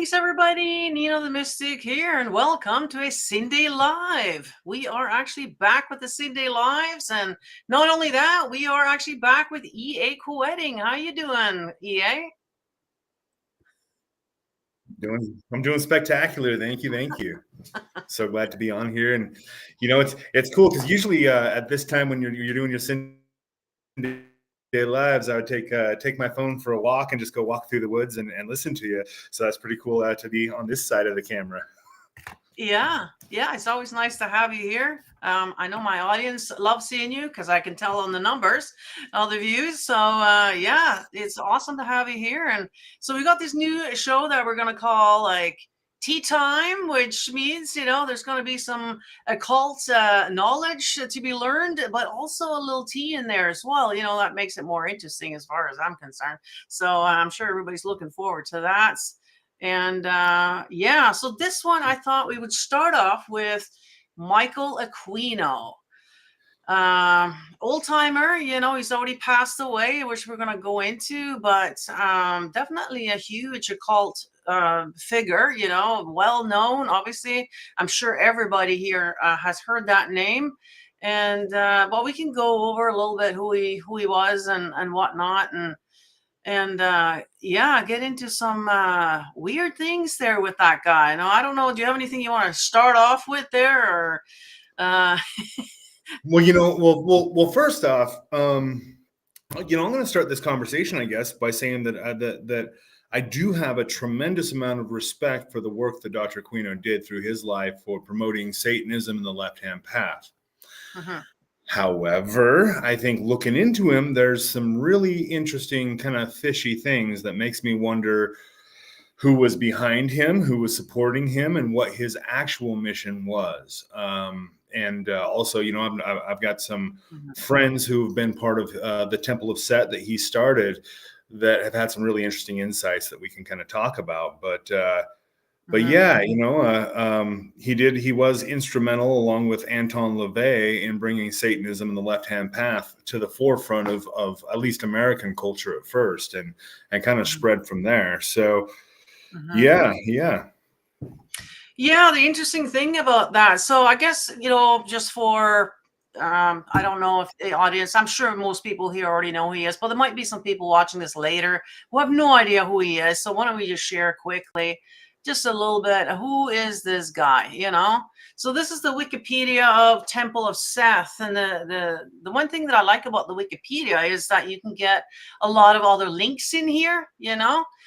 Greetings, everybody. Nino the Mystic here, and welcome to a Sunday Live. We are actually back with the Sunday Lives, and not only that, we are actually back with EA Koetting. How you doing, EA? I'm doing spectacular. Thank you. So glad to be on here, and it's cool because usually at this time when you're doing your Sunday lives, I would take my phone for a walk and just go walk through the woods and listen to you. So that's pretty cool to be on this side of the camera. Yeah, it's always nice to have you here. I know my audience loves seeing you because I can tell on the numbers of the views. So yeah, it's awesome to have you here. And so we got this new show that we're going to call like Tea Time, which means, there's going to be some occult knowledge to be learned, but also a little tea in there as well. That makes it more interesting as far as I'm concerned. So I'm sure everybody's looking forward to that. And yeah, so this one I thought we would start off with Michael Aquino. Old timer, he's already passed away, which we're going to go into, but definitely a huge occult figure, well known. Obviously, I'm sure everybody here has heard that name. And well, we can go over a little bit who he was and whatnot, and yeah, get into some weird things there with that guy. Now, I don't know. Do you have anything you want to start off with there, or? Well, first off, I'm going to start this conversation, I guess, by saying that I do have a tremendous amount of respect for the work that Dr. Aquino did through his life for promoting Satanism and the left-hand path. Uh-huh. However, I think looking into him, there's some really interesting kind of fishy things that makes me wonder who was behind him, who was supporting him, and what his actual mission was. And also, I've got some friends who've been part of the Temple of Set that he started that have had some really interesting insights that we can kind of talk about. But yeah, he was instrumental, along with Anton LaVey, in bringing Satanism and the left-hand path to the forefront of at least American culture at first, and kind of spread from there. So yeah. The interesting thing about that, so I guess, just for I don't know if the audience, I'm sure most people here already know who he is, but there might be some people watching this later who have no idea who he is. So why don't we just share quickly just a little bit, who is this guy, So this is the Wikipedia of Temple of Seth. And the one thing that I like about the Wikipedia is that you can get a lot of other links in here,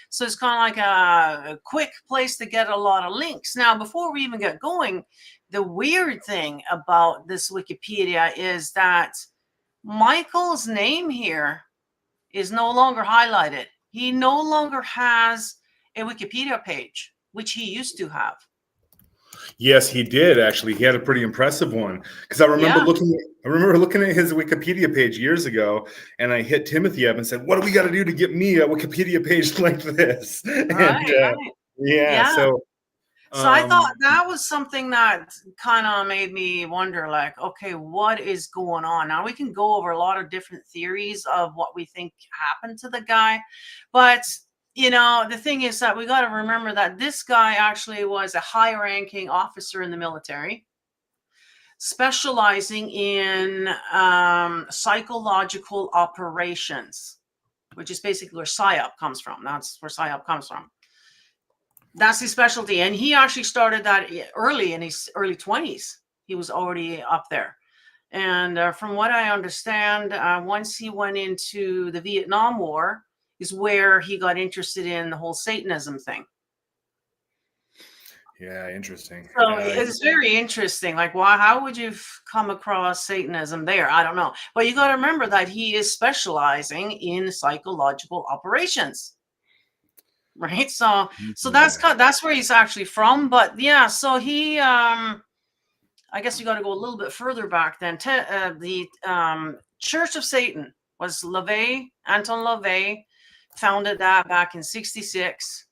So it's kind of like a quick place to get a lot of links. Now, before we even get going, the weird thing about this Wikipedia is that Michael's name here is no longer highlighted. He no longer has a Wikipedia page, which he used to have. Yes, he did, actually. He had a pretty impressive one, because I remember looking at his Wikipedia page years ago, and I hit Timothy up and said, "What do we got to do to get me a Wikipedia page like this?" Right. Yeah. So I thought that was something that kind of made me wonder, like, okay, what is going on? Now, we can go over a lot of different theories of what we think happened to the guy, but the thing is that we got to remember that this guy actually was a high-ranking officer in the military, specializing in psychological operations, which is basically where PSYOP comes from. That's where PSYOP comes from. That's his specialty. And he actually started that early, in his early 20s. He was already up there. And from what I understand, once he went into the Vietnam War, is where he got interested in the whole Satanism thing. Yeah, interesting. So it's very interesting. Like, how would you come across Satanism there? I don't know. But you got to remember that he is specializing in psychological operations. Right. So that's where he's actually from. But yeah, so he, I guess you got to go a little bit further back then. The Church of Satan was Anton LaVey, founded that back in 1966,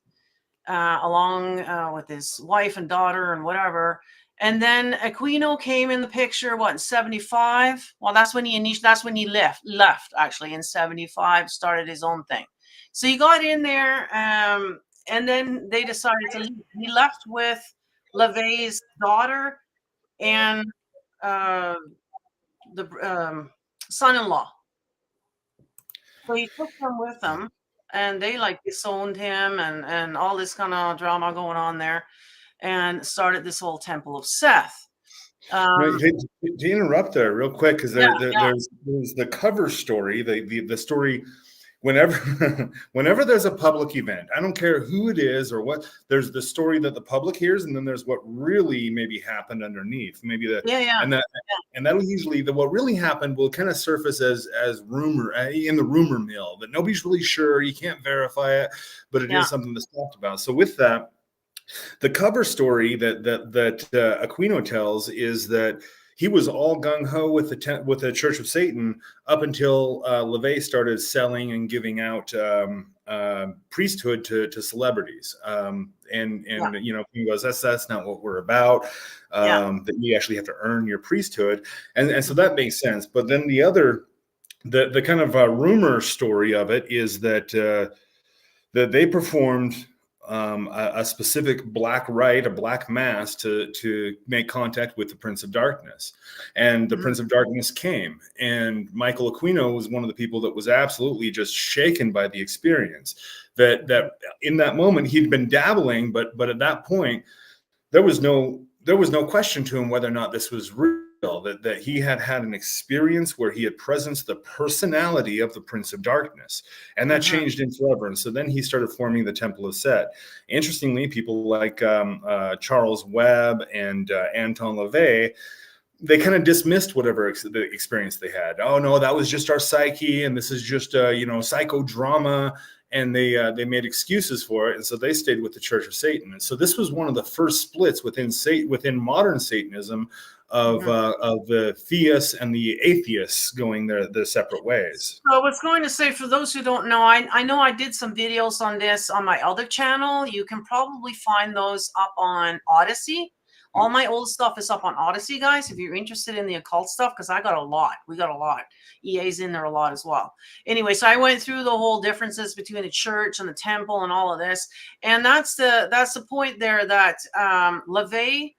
along with his wife and daughter and whatever. And then Aquino came in the picture, in 1975? Well, that's when he left actually in 1975, started his own thing. So he got in there, and then they decided to leave. He left with LaVey's daughter and uh, the son-in-law. So he took them with him, and they like disowned him, and all this kind of drama going on there, and started this whole Temple of Seth. No, to interrupt there real quick, because Yeah, there's the cover story, the story. Whenever whenever there's a public event, I don't care who it is or what, there's the story that the public hears, and then there's what really maybe happened underneath. Maybe yeah. and that'll usually what really happened will kind of surface as rumor in the rumor mill that nobody's really sure. You can't verify it, but it is something that's talked about. So with that, the cover story that Aquino tells is that he was all gung ho with the Church of Satan up until LaVey started selling and giving out priesthood to celebrities, and you know, he goes, that's not what we're about. That you actually have to earn your priesthood, and so that makes sense. But then the kind of rumor story of it is that they performed a specific black rite, a black mass to make contact with the Prince of Darkness. And the Prince of Darkness came. And Michael Aquino was one of the people that was absolutely just shaken by the experience. That in that moment, he'd been dabbling, but at that point, there was no question to him whether or not this was real. That he had an experience where he had presenced the personality of the Prince of Darkness, and that changed him forever. And so then he started forming the Temple of Set. Interestingly, people like Charles Webb and Anton LaVey, they kind of dismissed whatever the experience they had. Oh no, that was just our psyche, and this is just psychodrama. And they made excuses for it, and so they stayed with the Church of Satan. And so this was one of the first splits within modern Satanism of the theists and the atheists going their separate ways. So I was going to say, for those who don't know, I know I did some videos on this on my other channel. You can probably find those up on Odyssey. All my old stuff is up on Odyssey, guys, if you're interested in the occult stuff, because I got a lot. We got a lot. EA's in there a lot as well. Anyway, so I went through the whole differences between the church and the temple and all of this. And that's the point there, that LaVey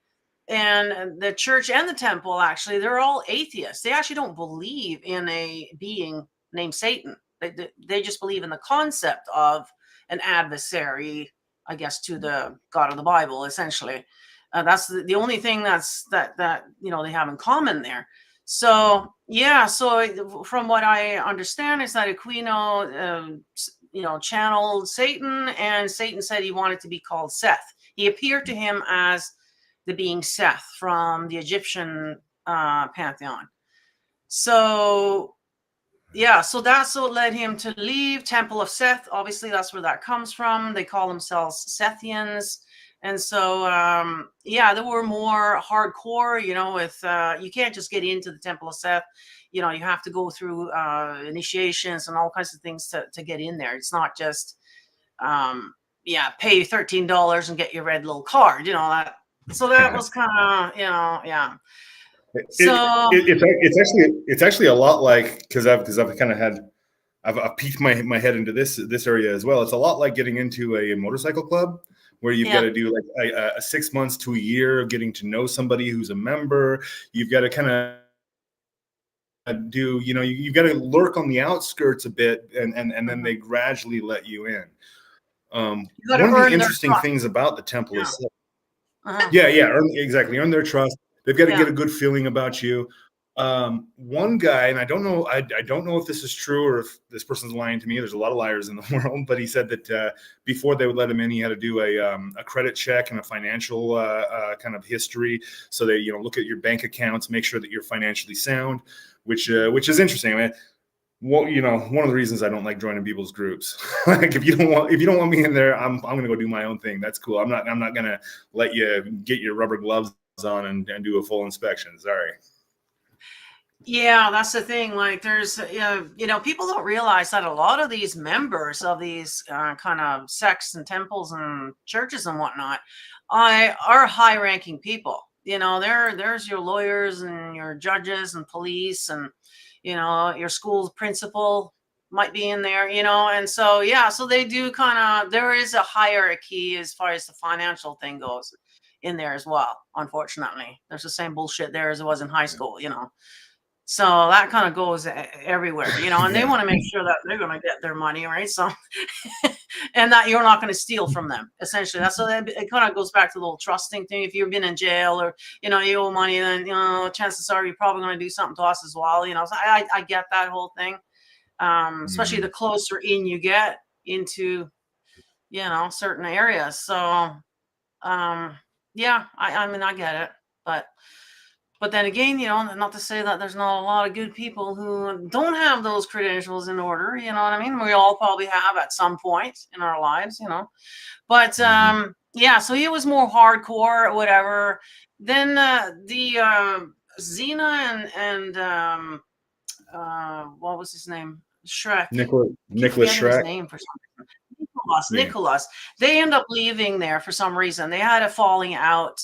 and the church and the temple, actually, they're all atheists. They actually don't believe in a being named Satan. They just believe in the concept of an adversary, I guess, to the God of the Bible, essentially. That's the only thing that they have in common there. So yeah, so from what I understand is that Aquino channeled Satan, and Satan said he wanted to be called Seth. He appeared to him as the being Seth from the Egyptian pantheon. So yeah, so that's what led him to leave Temple of Seth. Obviously, that's where that comes from. They call themselves Sethians. And so, there were more hardcore, with, you can't just get into the Temple of Seth. You have to go through initiations and all kinds of things to get in there. It's not just, pay $13 and get your red little card, that. So that was kind of, yeah. It's actually a lot like, because I've kind of had, I've peeked my head into this area as well. It's a lot like getting into a motorcycle club, where you've got to do like a 6 months to a year of getting to know somebody who's a member. You've got to kind of do, you've got to lurk on the outskirts a bit, and then they gradually let you in. One of the interesting things about the Temple is, earn their trust. They've got to get a good feeling about you. One guy, and I don't know if this is true or if this person's lying to me. There's a lot of liars in the world, but he said that before they would let him in, he had to do a credit check and a financial kind of history. So they, look at your bank accounts, make sure that you're financially sound, which is interesting. I mean, one of the reasons I don't like joining people's groups. Like, if you don't want me in there, I'm going to go do my own thing. That's cool. I'm not going to let you get your rubber gloves on and do a full inspection. Sorry. Yeah, that's the thing. Like, there's, people don't realize that a lot of these members of these kind of sects and temples and churches and whatnot are high-ranking people. There's your lawyers and your judges and police and, your school's principal. might be in there, and so so they do kind of, there is a hierarchy as far as the financial thing goes in there as well. Unfortunately, there's the same bullshit there as it was in high school, so that kind of goes everywhere, and they want to make sure that they're going to get their money, right? So and that you're not going to steal from them, essentially. That's so it kind of goes back to the whole trusting thing. If you've been in jail or you owe money, then chances are you're probably going to do something to us as well, so I get that whole thing. Especially the closer in you get into, certain areas. So, yeah, I mean, I get it, but then again, not to say that there's not a lot of good people who don't have those credentials in order, you know what I mean? We all probably have at some point in our lives, but, yeah, so he was more hardcore or whatever. Then, the, Xena and what was his name? Shrek. Nicholas His Shrek. name for some reason. Nicholas. They end up leaving there for some reason. They had a falling out.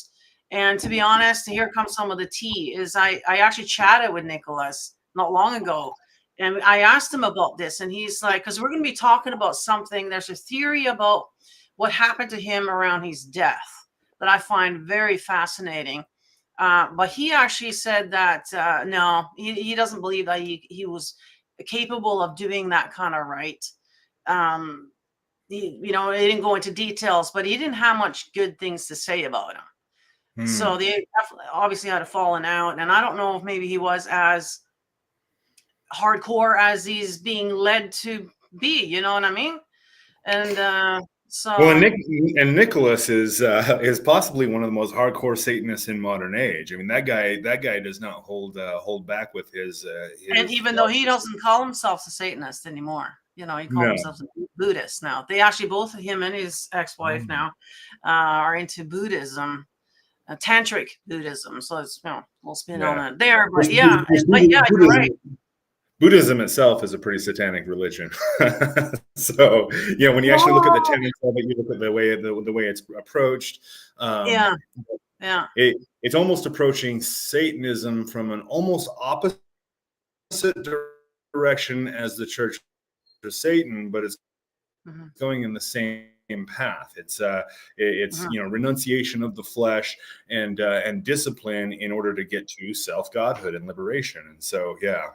And to be honest, here comes some of the tea. Is I actually chatted with Nicholas not long ago. And I asked him about this. And he's like, because we're going to be talking about something. There's a theory about what happened to him around his death that I find very fascinating. But he actually said that no, he doesn't believe that he was capable of doing that kind of right. He didn't go into details, but he didn't have much good things to say about him. So they obviously had a falling out, and I don't know if maybe he was as hardcore as he's being led to be. You know what I mean? And so, well, and Nicholas is possibly one of the most hardcore Satanists in modern age. I mean, that guy does not hold back with his and even though he doesn't call himself a Satanist anymore, he calls himself a Buddhist now. They actually, both of him and his ex-wife now are into Buddhism, tantric Buddhism. So it's we'll spin on it there, but yeah, you're right. Buddhism itself is a pretty satanic religion. So when you actually look at the tenets of it, you look at the way it's approached. It's almost approaching Satanism from an almost opposite direction as the Church of Satan, but it's going in the same path. It's renunciation of the flesh and discipline in order to get to self-godhood and liberation. And so yeah,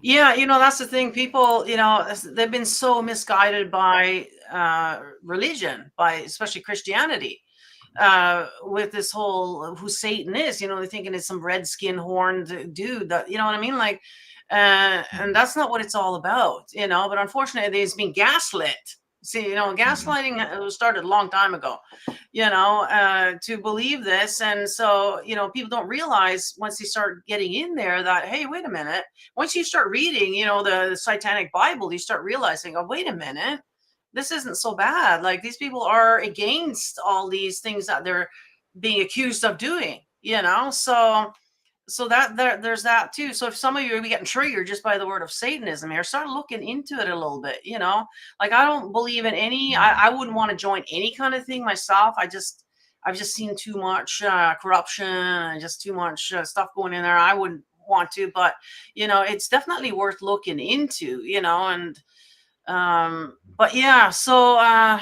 that's the thing. People, they've been so misguided by religion, by especially Christianity, with this whole who Satan is. They're thinking it's some red-skin horned dude that, you know what I mean? Like, and that's not what it's all about, but unfortunately it's been gaslit. See, gaslighting started a long time ago, to believe this. And so, people don't realize once they start getting in there that, hey, wait a minute. Once you start reading, the Satanic Bible, you start realizing, oh, wait a minute, this isn't so bad. Like, these people are against all these things that they're being accused of doing, so that there's that too. So if some of you are getting triggered just by the word of Satanism here, start looking into it a little bit, like I don't believe in any, I wouldn't want to join any kind of thing myself. I've just seen too much corruption and just too much stuff going in there. I wouldn't want to, but it's definitely worth looking into, and but yeah, so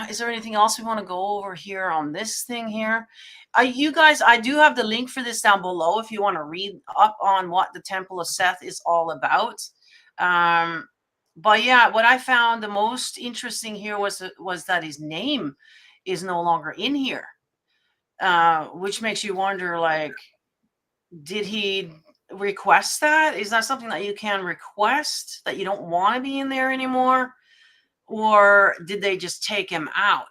is there anything else we want to go over here on this thing here? You guys, I do have the link for this down below if you want to read up on what the Temple of Seth is all about. But yeah, what I found the most interesting here was that his name is no longer in here, which makes you wonder, like, did he request that? Is that something that you can request, that you don't want to be in there anymore? Or did they just take him out?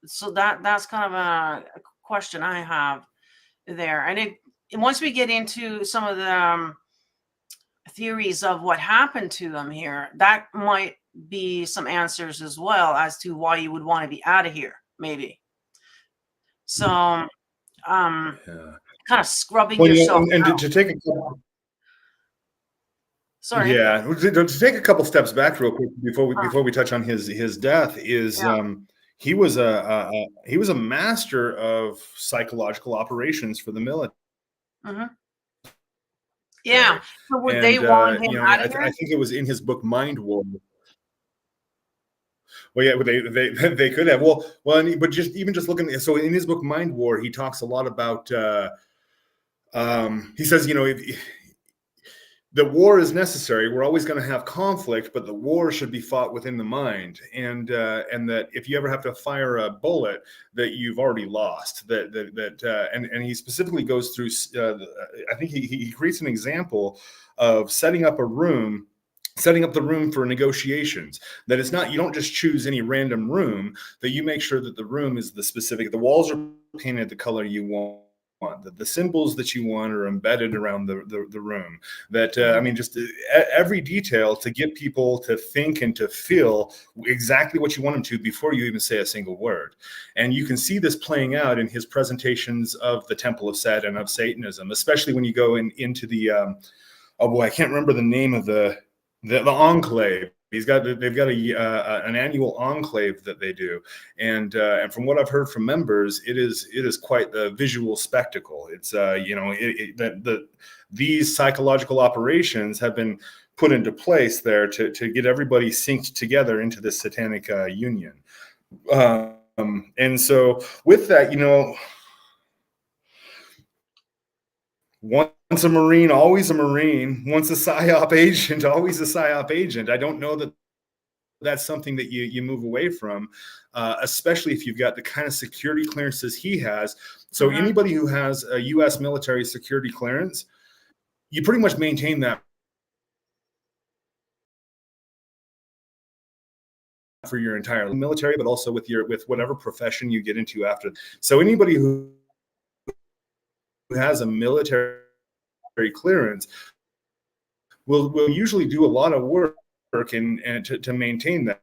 So that's kind of a question I have there. And once we get into some of the theories of what happened to them here, that might be some answers as well as to why you would want to be out of here, maybe. So kind of scrubbing yourself out. To take a couple, sorry. Yeah, to take a couple steps back real quick before we touch on his death is he was a master of psychological operations for the military. Yeah. Okay. So would they And, want him you know, out of I there? think it was in his book, Mind War. Well, yeah, they could have. But just even just looking. So in his book, Mind War, he talks a lot about, he says, you know, if the war is necessary. We're always going to have conflict, but the war should be fought within the mind, and that if you ever have to fire a bullet, that you've already lost. And he specifically goes through. I think he creates an example of setting up the room for negotiations. That it's not, you don't just choose any random room, that you make sure that the room is the walls are painted the color you want, that the symbols that you want are embedded around the room, that I mean, just every detail to get people to think and to feel exactly what you want them to before you even say a single word. And you can see this playing out in his presentations of the Temple of Set and of Satanism, especially when you go into the oh boy, I can't remember the name of the enclave. They've got an annual enclave that they do, and from what I've heard from members, it is quite the visual spectacle. It's you know, these psychological operations have been put into place there to get everybody synced together into this satanic union. And so with that, you know, once a Marine, always a Marine. Once a PSYOP agent, always a PSYOP agent. I don't know that that's something that you move away from, especially if you've got the kind of security clearances he has. So anybody who has a U.S. military security clearance, you pretty much maintain that for your entire military, but also with whatever profession you get into after. So anybody who has a military clearance will usually do a lot of work and to maintain that,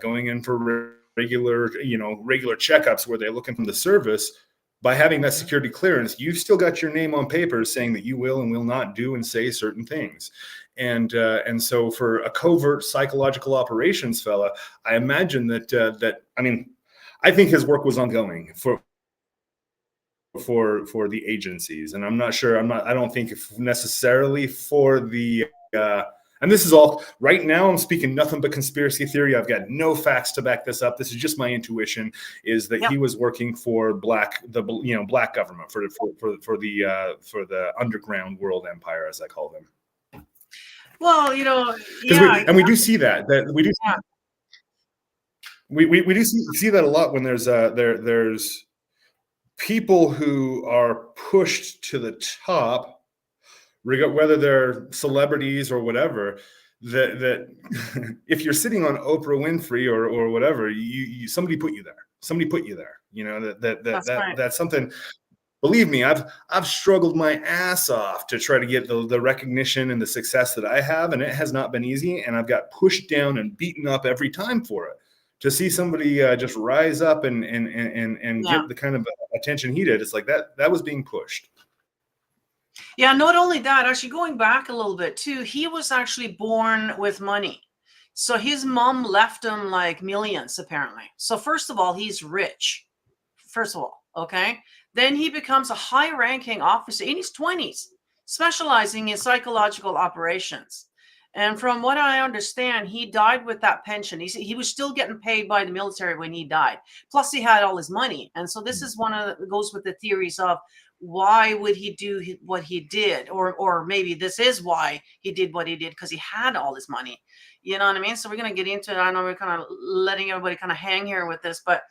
going in for regular checkups where they're looking from the service. By having that security clearance, you've still got your name on paper saying that you will and will not do and say certain things. And so for a covert psychological operations fella, I imagine that I mean, I think his work was ongoing for the agencies, and I'm not sure. I don't think necessarily for the. And this is all right now. I'm speaking nothing but conspiracy theory. I've got no facts to back this up. This is just my intuition. Is that he was working for black government for the underground world empire, as I call them. Well, you know, yeah, we do see that we do. Yeah. We do see that a lot when there's people who are pushed to the top, whether they're celebrities or whatever, that if you're sitting on Oprah Winfrey or whatever, you somebody put you there. You know, that's something. Believe me, I've struggled my ass off to try to get the recognition and the success that I have, and it has not been easy. And I've got pushed down and beaten up every time for it. To see somebody just rise up and get the kind of attention he did, it's like that was being pushed. Yeah, not only that, actually going back a little bit too, he was actually born with money. So his mom left him like millions, apparently. So first of all, he's rich. First of all, okay? Then he becomes a high-ranking officer in his 20s, specializing in psychological operations. And from what I understand, he died with that pension. He was still getting paid by the military when he died. Plus, he had all his money. And so this is goes with the theories of why would he do what he did, or maybe this is why he did what he did, because he had all his money. You know what I mean? So we're going to get into it. I know we're kind of letting everybody kind of hang here with this, but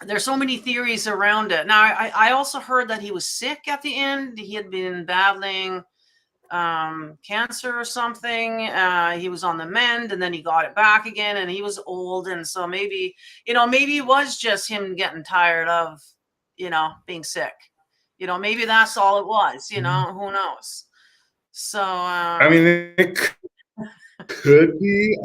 there's so many theories around it. Now, I also heard that he was sick at the end. He had been battling cancer or something. He was on the mend, and then he got it back again, and he was old. And so maybe it was just him getting tired of, being sick. Maybe that's all it was, who knows? So, I mean, it could be.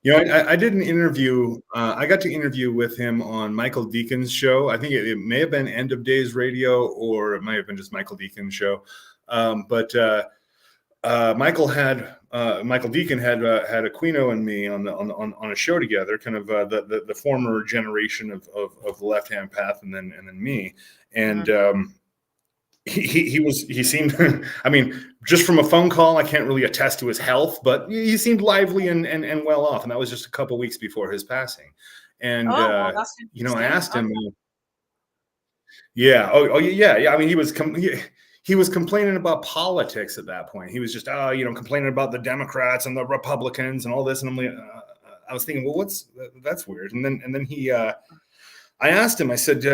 I did an interview. I got to interview with him on Michael Deacon's show. I think it may have been End of Days Radio, or it might have been just Michael Deacon's show. But Michael Deacon had Aquino and me on a show together, kind of the former generation of the left hand path, and then me, and he seemed, I mean, just from a phone call, I can't really attest to his health, but he seemed lively and well off. And that was just a couple weeks before his passing. And Oh, well, that's I interesting. asked him, Okay. yeah, oh yeah. I mean, he was complaining about politics at that point. He was just complaining about the Democrats and the Republicans and all this. And I'm like, I was thinking, well, that's weird. And then I asked him, I said,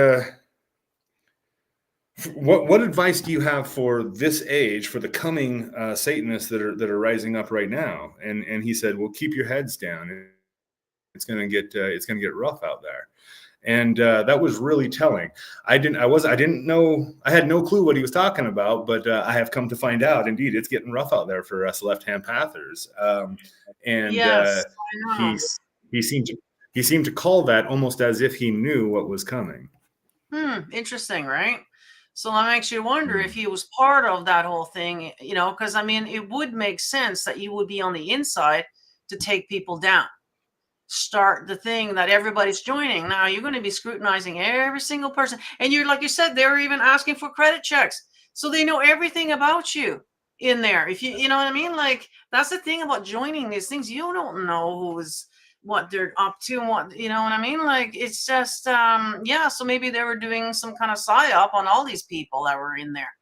what advice do you have for this age, for the coming Satanists that are rising up right now? And he said, well, keep your heads down. It's gonna get rough out there. And that was really telling. I didn't know, I had no clue what he was talking about, but I have come to find out, indeed, it's getting rough out there for us left-hand Panthers. And Yes, I know. he seemed to call that almost as if he knew what was coming. Interesting, right? So that makes you wonder if he was part of that whole thing, because I mean, it would make sense that you would be on the inside to take people down. Start the thing that everybody's joining. Now you're going to be scrutinizing every single person. And you're, like you said, they're even asking for credit checks. So they know everything about you in there. If you know what I mean? Like, that's the thing about joining these things. You don't know what they're up to and what, you know what I mean? Like, it's just, so maybe they were doing some kind of psyop on all these people that were in there,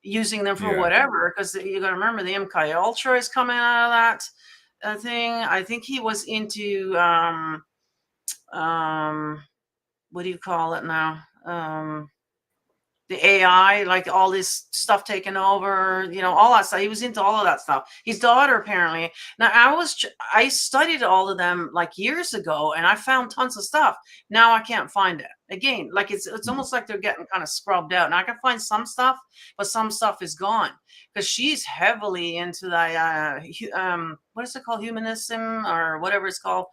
using them for whatever, because you got to remember the MK Ultra is coming out of that thing. I think he was into what do you call it now? The AI, like all this stuff taken over, all that stuff. He was into all of that stuff. His daughter, apparently. Now, I studied all of them like years ago, and I found tons of stuff. Now I can't find it. Again, like it's almost like they're getting kind of scrubbed out. Now I can find some stuff, but some stuff is gone because she's heavily into that. What is it called? Humanism or whatever it's called.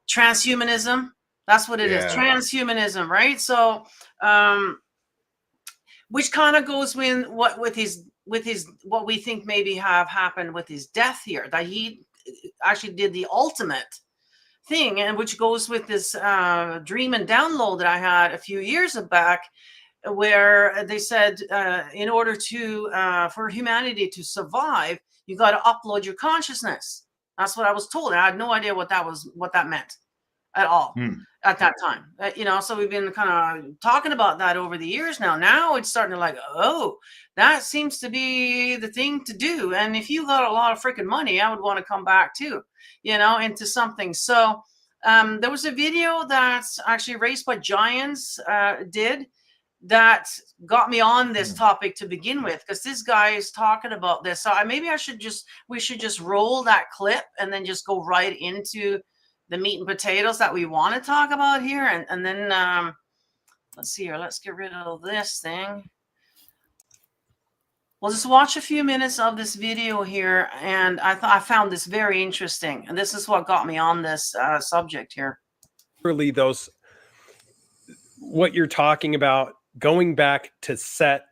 Transhumanism. That's what it is. Transhumanism, right? So, which kind of goes with what we think maybe have happened with his death here, that he actually did the ultimate thing, and which goes with this dream and download that I had a few years back, where they said in order to for humanity to survive, you got to upload your consciousness. That's what I was told. I had no idea what that meant at all at that time. So we've been kind of talking about that over the years now. Now it's starting to like, oh, that seems to be the thing to do. And if you got a lot of freaking money, I would want to come back too, into something. So there was a video that's actually Raised by Giants did that got me on this topic to begin with, because this guy is talking about this. So we should just roll that clip and then just go right into the meat and potatoes that we want to talk about here. And then let's see here. Let's get rid of this thing. We'll just watch a few minutes of this video here. And I found this very interesting. And this is what got me on this subject here. Really, what you're talking about, going back to Set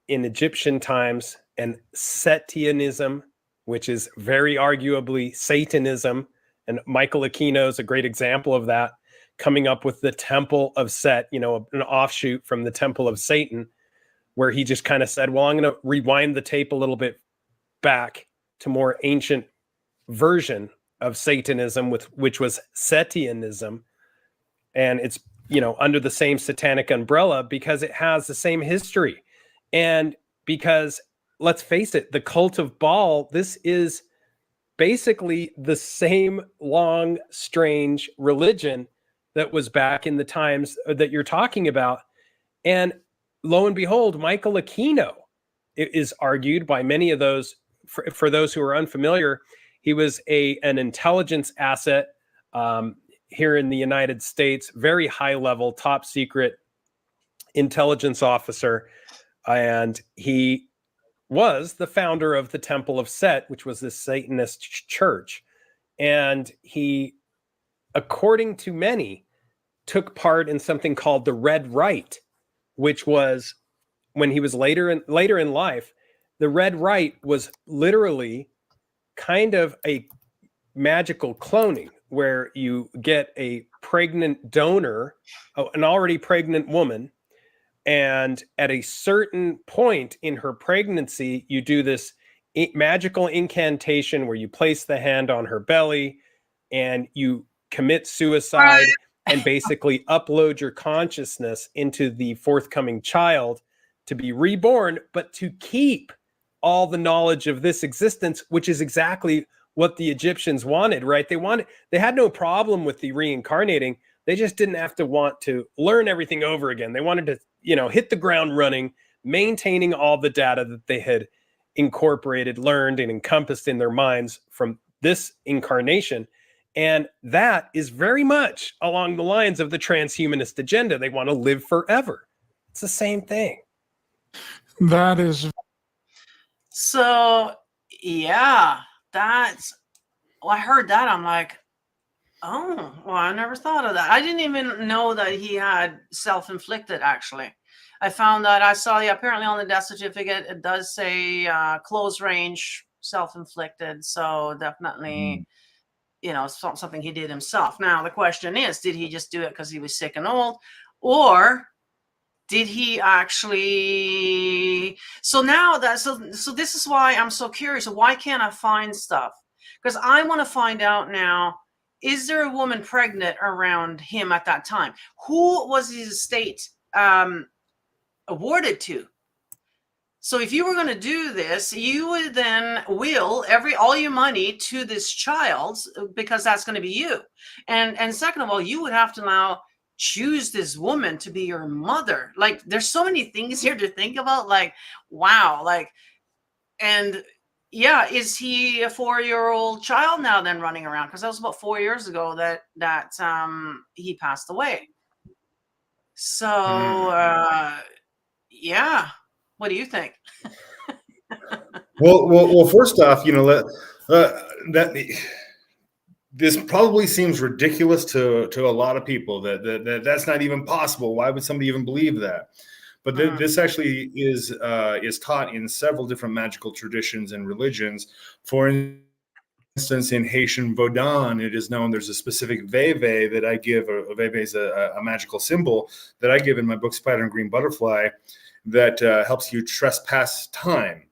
in Egyptian times and Setianism, which is very arguably Satanism. And Michael Aquino is a great example of that, coming up with the Temple of Set, an offshoot from the Temple of Satan, where he just kind of said, well, I'm going to rewind the tape a little bit back to more ancient version of Satanism, which was Setianism. And it's, under the same satanic umbrella because it has the same history. And because, let's face it, the cult of Baal, this is basically the same long, strange religion that was back in the times that you're talking about. And lo and behold, Michael Aquino is argued by many of those, for those who are unfamiliar, he was an intelligence asset here in the United States, very high level, top secret intelligence officer. And he was the founder of the Temple of Set, which was this Satanist church. And he, according to many, took part in something called the Red Rite, which was, when he was later in life, the Red Rite was literally kind of a magical cloning, where you get a pregnant donor, an already pregnant woman, And at a certain point in her pregnancy, you do this magical incantation where you place the hand on her belly and you commit suicide and basically upload your consciousness into the forthcoming child to be reborn, but to keep all the knowledge of this existence, which is exactly what the Egyptians wanted, right? They had no problem with the reincarnating. They just didn't have to want to learn everything over again. They wanted to, hit the ground running, maintaining all the data that they had incorporated, learned, and encompassed in their minds from this incarnation. And that is very much along the lines of the transhumanist agenda. They want to live forever. It's the same thing. That is. So, yeah, I heard that. I'm like, oh, well, I never thought of that. I didn't even know that he had self-inflicted, actually. I found that I saw, apparently on the death certificate, it does say close range self-inflicted. So definitely, something he did himself. Now, the question is, did he just do it because he was sick and old? Or did he actually? So now so this is why I'm so curious. Why can't I find stuff? Because I want to find out now, is there a woman pregnant around him at that time? Who was his estate awarded to? So if you were going to do this, you would then will all your money to this child, because that's going to be you. And second of all, you would have to now choose this woman to be your mother. Like, there's so many things here to think about. Like, wow. Like, and yeah, is he a 4-year-old child now then running around? Because that was about 4 years ago that he passed away. So yeah, what do you think? Well, first off, that this probably seems ridiculous to a lot of people. That's not even possible. Why would somebody even believe that? But this actually is taught in several different magical traditions and religions. For instance, in Haitian Vodun, it is known there's a specific veve that I give. A veve is a magical symbol that I give in my book, Spider and Green Butterfly, that helps you trespass time.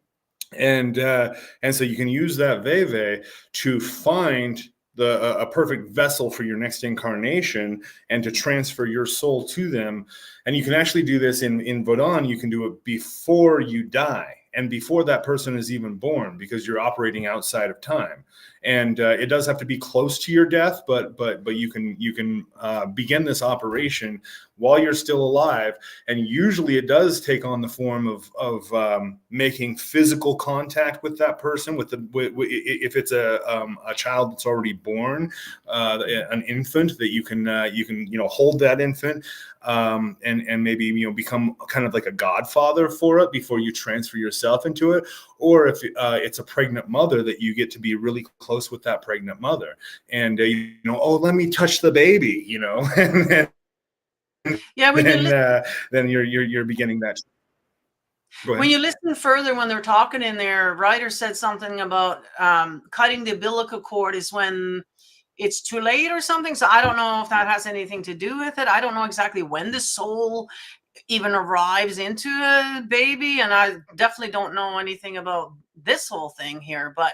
And so you can use that veve to find a perfect vessel for your next incarnation and to transfer your soul to them. And you can actually do this in Vodun. You can do it before you die and before that person is even born, because you're operating outside of time. And it does have to be close to your death, but you can begin this operation while you're still alive. And usually it does take on the form of making physical contact with that person. If it's a child that's already born, an infant, that you can hold that infant and maybe become kind of like a godfather for it before you transfer yourself into it. Or if it's a pregnant mother, that you get to be really close with that pregnant mother, and let me touch the baby, and then you're beginning that. Go ahead. When you listen further, when they're talking in there, writer said something about cutting the umbilical cord is when it's too late or something. So I don't know if that has anything to do with it. I don't know exactly when the soul even arrives into a baby, and I definitely don't know anything about this whole thing here, but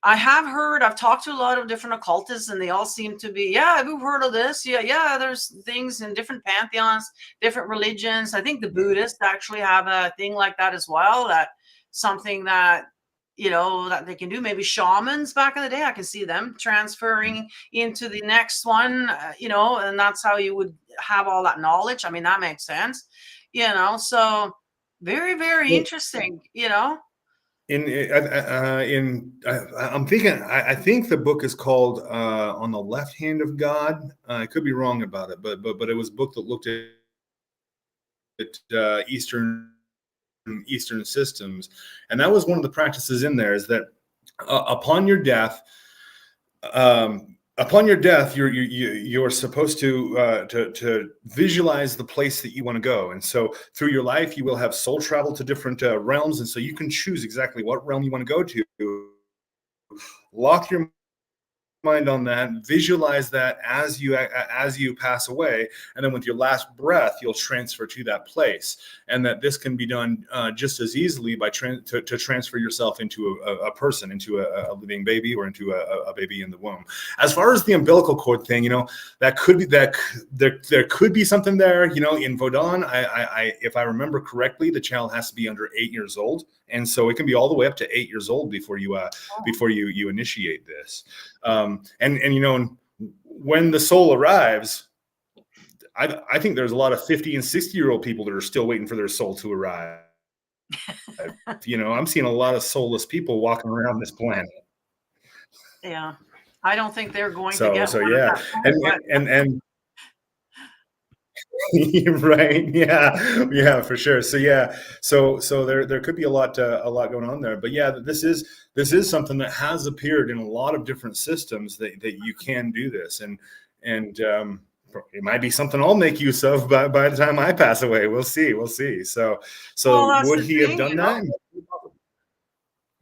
I have heard, I've talked to a lot of different occultists, and they all seem to be, we've heard of this. Yeah, there's things in different pantheons, different religions. I think the Buddhists actually have a thing like that as well, that something that, that they can do. Maybe shamans back in the day, I can see them transferring into the next one, and that's how you would have all that knowledge. I mean, that makes sense, so very, very interesting, I'm thinking, I think the book is called On the Left Hand of God. I could be wrong about it, but it was a book that looked at Eastern systems, and that was one of the practices in there, is that upon your death, you're supposed to visualize the place that you want to go. And so through your life, you will have soul travel to different realms. And so you can choose exactly what realm you want to go to. Lock your mind on that, visualize that as you pass away, and then with your last breath you'll transfer to that place, and that this can be done just as easily by to transfer yourself into a person, into a living baby, or into a baby in the womb. As far as the umbilical cord thing, that could be that there could be something there. In Vodun, I if I remember correctly, the child has to be under 8 years old, and so it can be all the way up to 8 years old before you initiate this. And when the soul arrives, I think there's a lot of 50 and 60-year-old people that are still waiting for their soul to arrive. I'm seeing a lot of soulless people walking around this planet. Yeah, I don't think they're going to get one. Yeah, and right, yeah, for sure. So there could be a lot going on there. But yeah, this is something that has appeared in a lot of different systems that you can do this, and it might be something I'll make use of by the time I pass away. We'll see. So would he have done that?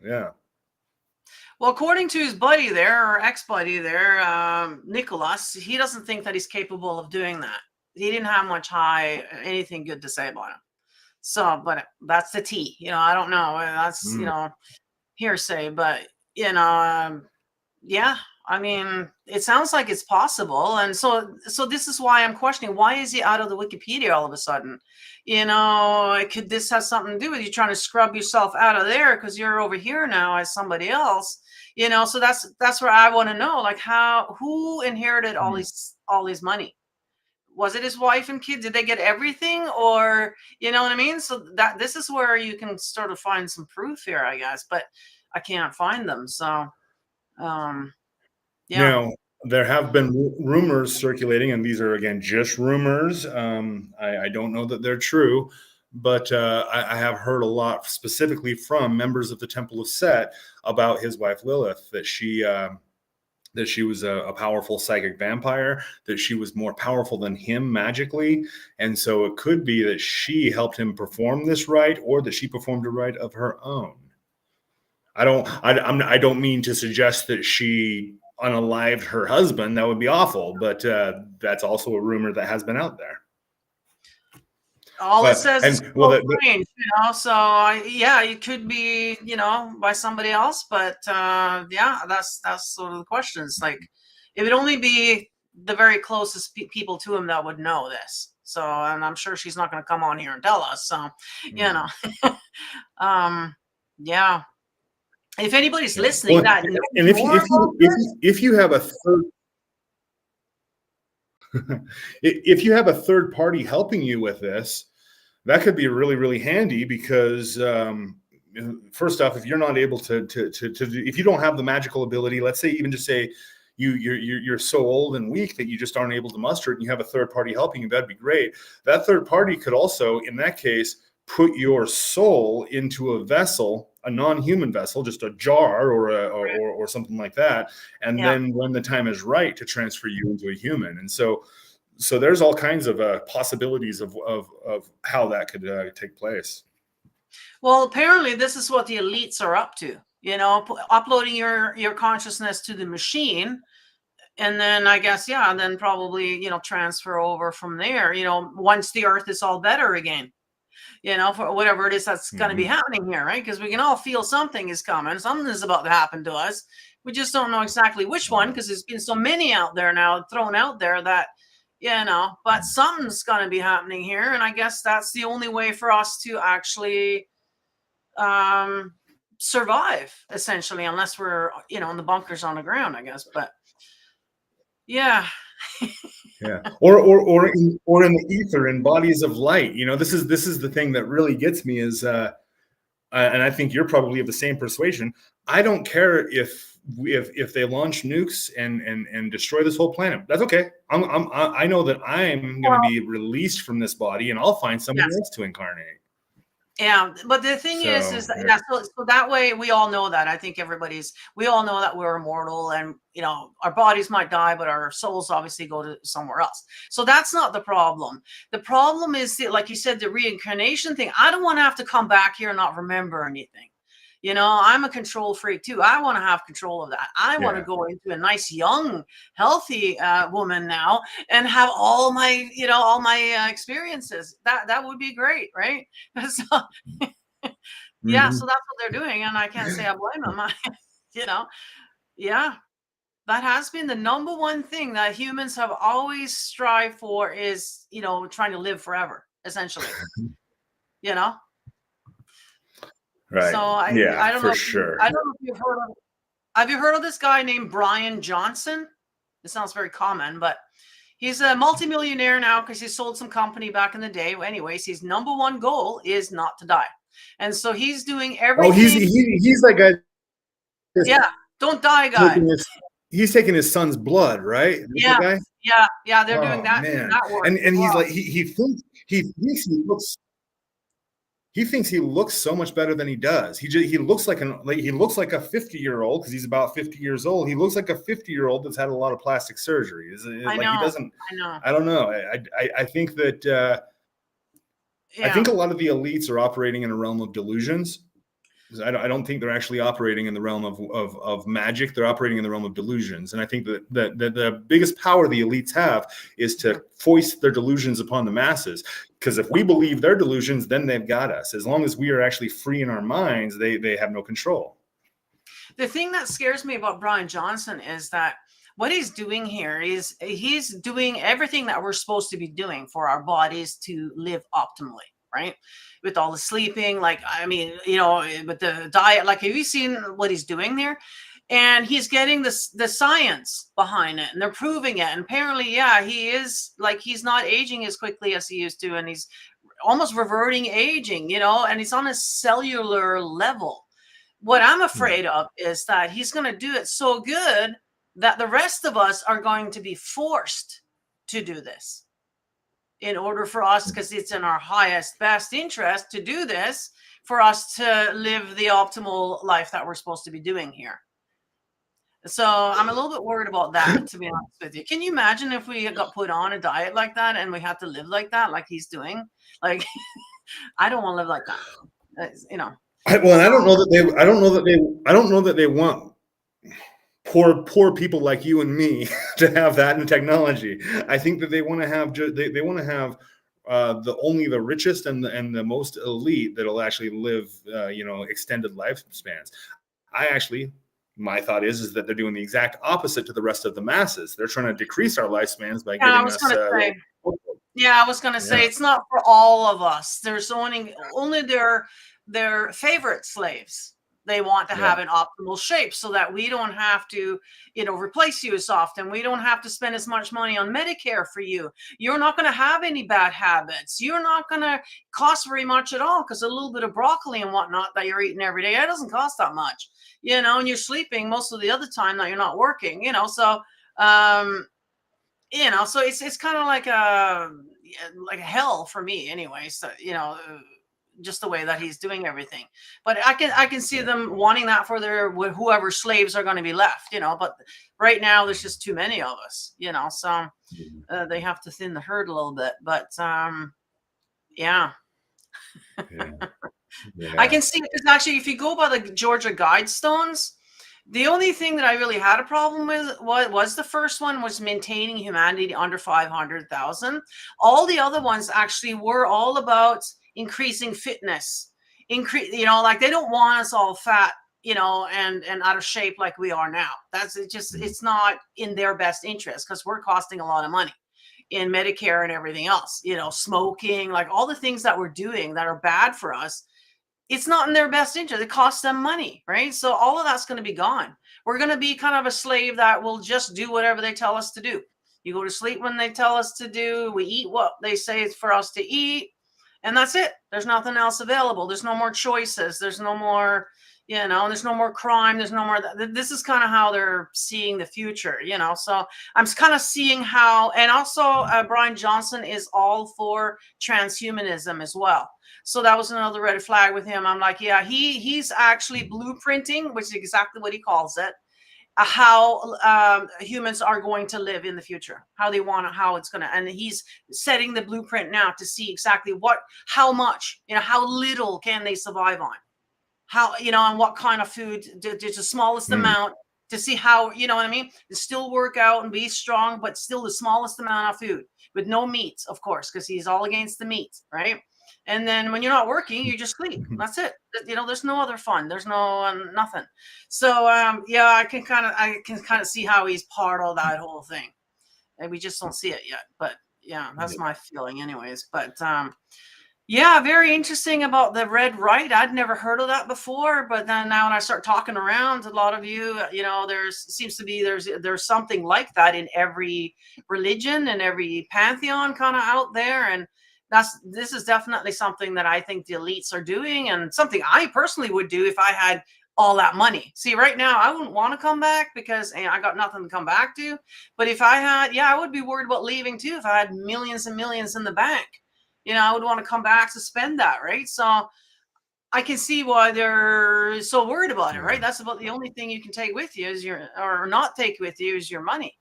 Yeah. Well, according to his buddy there, or ex-buddy there, Nicholas, he doesn't think that he's capable of doing that. He didn't have anything good to say about him. So, but that's the tea. I don't know. That's, hearsay. But, yeah, I mean, it sounds like it's possible. And so this is why I'm questioning, why is he out of the Wikipedia all of a sudden? Could this have something to do with you trying to scrub yourself out of there because you're over here now as somebody else? So that's where I want to know, like, who inherited all this money? Was it his wife and kids? Did they get everything? Or, you know what I mean? So this is where you can sort of find some proof here, I guess, but I can't find them. So, yeah. Now, there have been rumors circulating, and these are, again, just rumors. I don't know that they're true, but I have heard a lot specifically from members of the Temple of Set about his wife Lilith, that she was a powerful psychic vampire, that she was more powerful than him magically. And so it could be that she helped him perform this rite, or that she performed a rite of her own. I don't mean to suggest that she unalived her husband. That would be awful, but that's also a rumor that has been out there. It says is strange, so yeah, it could be, by somebody else, but yeah, that's sort of the question. It's like, it would only be the very closest people to him that would know this. So, and I'm sure she's not going to come on here and tell us. So, yeah. If anybody's listening, if you have a third, if you have a third party helping you with this, that could be really, really handy, because first off, if you're not able to if you don't have the magical ability, let's say, even just say you're so old and weak that you just aren't able to muster it, and you have a third party helping you, that'd be great. That third party could also, in that case, put your soul into a vessel, a non-human vessel, just a jar or something like that, and then when the time is right, to transfer you into a human. And so there's all kinds of possibilities of how that could take place. Well, apparently this is what the elites are up to, uploading your consciousness to the machine, and then I guess, and then probably, transfer over from there, once the earth is all better again. For whatever it is that's going to be happening here, right? Because we can all feel something is coming. Something is about to happen to us. We just don't know exactly which one, because there's been so many out there now, thrown out there, that, but something's going to be happening here. And I guess that's the only way for us to actually survive, essentially, unless we're, in the bunkers on the ground, I guess. But yeah. Yeah, or in the ether, in bodies of light. This is the thing that really gets me, is and I think you're probably of the same persuasion. I don't care if they launch nukes and destroy this whole planet. That's okay. I know that I'm going to be released from this body, and I'll find somebody else to incarnate. Yeah, but the thing is that so that way we all know that. I think we all know that we're immortal, and our bodies might die, but our souls obviously go to somewhere else. So that's not the problem. The problem is, like you said, the reincarnation thing. I don't want to have to come back here and not remember anything. You know, I'm a control freak too. I want to have control of that. I want to Yeah. go into a nice, young, healthy woman now and have all my, all my experiences. That would be great, right? So, yeah, so Mhm. that's what they're doing, and I can't say I blame them. You know, yeah, that has been the number one thing that humans have always strived for is, trying to live forever, essentially. You know, so Right. Yeah, I don't for know if sure. I don't know if you've heard of. Have you heard of this guy named Brian Johnson? It sounds very common, but he's a multimillionaire now because he sold some company back in the day. Anyways, his number one goal is not to die, and so he's doing Oh, everything. he's like a Yeah, don't die, guy. taking his he's taking his son's blood, right? That's the Yeah, guy? yeah. They're doing Oh that man. that work And as he's well. like he thinks he looks so much better than he does. He looks like he looks like a 50-year-old because he's about 50 years old. He looks like a 50-year-old that's had a lot of plastic surgery. I Like he know. doesn't. I know. I don't know. I think that I think Yeah. a lot of the elites are operating in a realm of delusions. I don't think they're actually operating in the realm of magic. They're operating in the realm of delusions. And I think that the biggest power the elites have is to foist their delusions upon the masses. Because if we believe their delusions, then they've got us. As long as we are actually free in our minds, they have no control. The thing that scares me about Brian Johnson is that what he's doing here is he's doing everything that we're supposed to be doing for our bodies to live optimally, right? With all the sleeping, like, I mean, with the diet, like, have you seen what he's doing there? And he's getting the science behind it, and they're proving it. And apparently, yeah, he is, like, he's not aging as quickly as he used to, and he's almost reverting aging, and he's on a cellular level. What I'm afraid of is that he's going to do it so good that the rest of us are going to be forced to do this in order for us, because it's in our highest, best interest to do this, for us to live the optimal life that we're supposed to be doing here. So I'm a little bit worried about that, to be honest with you. Can you imagine if we got put on a diet like that and we had to live like that, like he's doing? Like, I don't want to live like that. I don't know that they want poor people like you and me to have that in technology. I think that they want to have they want to have only the richest and the most elite that'll actually live extended lifespans. My thought is that they're doing the exact opposite to the rest of the masses. They're trying to decrease our lifespans by Yeah, I giving was us going to say. Yeah, I was going to say it's not for all of us. There's only their favorite slaves. They want to have an optimal shape so that we don't have to, replace you as often. We don't have to spend as much money on Medicare for you. You're not going to have any bad habits. You're not going to cost very much at all, because a little bit of broccoli and whatnot that you're eating every day, it doesn't cost that much, and you're sleeping most of the other time that you're not working, so so it's kind of like a hell for me anyway. So just the way that he's doing everything. But I can see them wanting that for their whoever slaves are going to be left. But right now there's just too many of us. So they have to thin the herd a little bit. But yeah. I can see, because actually, if you go by the Georgia Guidestones, the only thing that I really had a problem with was the first one, was maintaining humanity under 500,000. All the other ones actually were all about increasing fitness, like they don't want us all fat, and out of shape like we are now. It's not in their best interest, because we're costing a lot of money in Medicare and everything else, smoking, like all the things that we're doing that are bad for us. It's not in their best interest. It costs them money, right? So all of that's going to be gone. We're going to be kind of a slave that will just do whatever they tell us to do. You go to sleep when they tell us to do. We eat what they say is for us to eat. And that's it. There's nothing else available. There's no more choices. There's no more, there's no more crime. There's no more. This is kind of how they're seeing the future, So I'm kind of seeing how, and also Brian Johnson is all for transhumanism as well. So that was another red flag with him. I'm like, yeah, he's actually blueprinting, which is exactly what he calls it, how humans are going to live in the future, how it's going to, and he's setting the blueprint now to see exactly how much, how little can they survive on. how, and what kind of food, just the smallest amount, to see how, you know what I mean? To still work out and be strong, but still the smallest amount of food with no meat, of course, because he's all against the meat, right? And then when you're not working, you just sleep. That's it. There's no other fun. There's no nothing. So yeah, I can kind of see how he's part of that whole thing, and we just don't see it yet. But yeah, that's my feeling, anyways. But yeah, very interesting about the red right. I'd never heard of that before, but then now when I start talking around, a lot of you, there's something like that in every religion and every pantheon kind of out there, and this is definitely something that I think the elites are doing, and something I personally would do if I had all that money. See, right now I wouldn't want to come back because I got nothing to come back to. But if I had, I would be worried about leaving too if I had millions and millions in the bank. I would want to come back to spend that, right? So I can see why they're so worried about it, right? That's about the only thing you can take with you or not take with you is your money,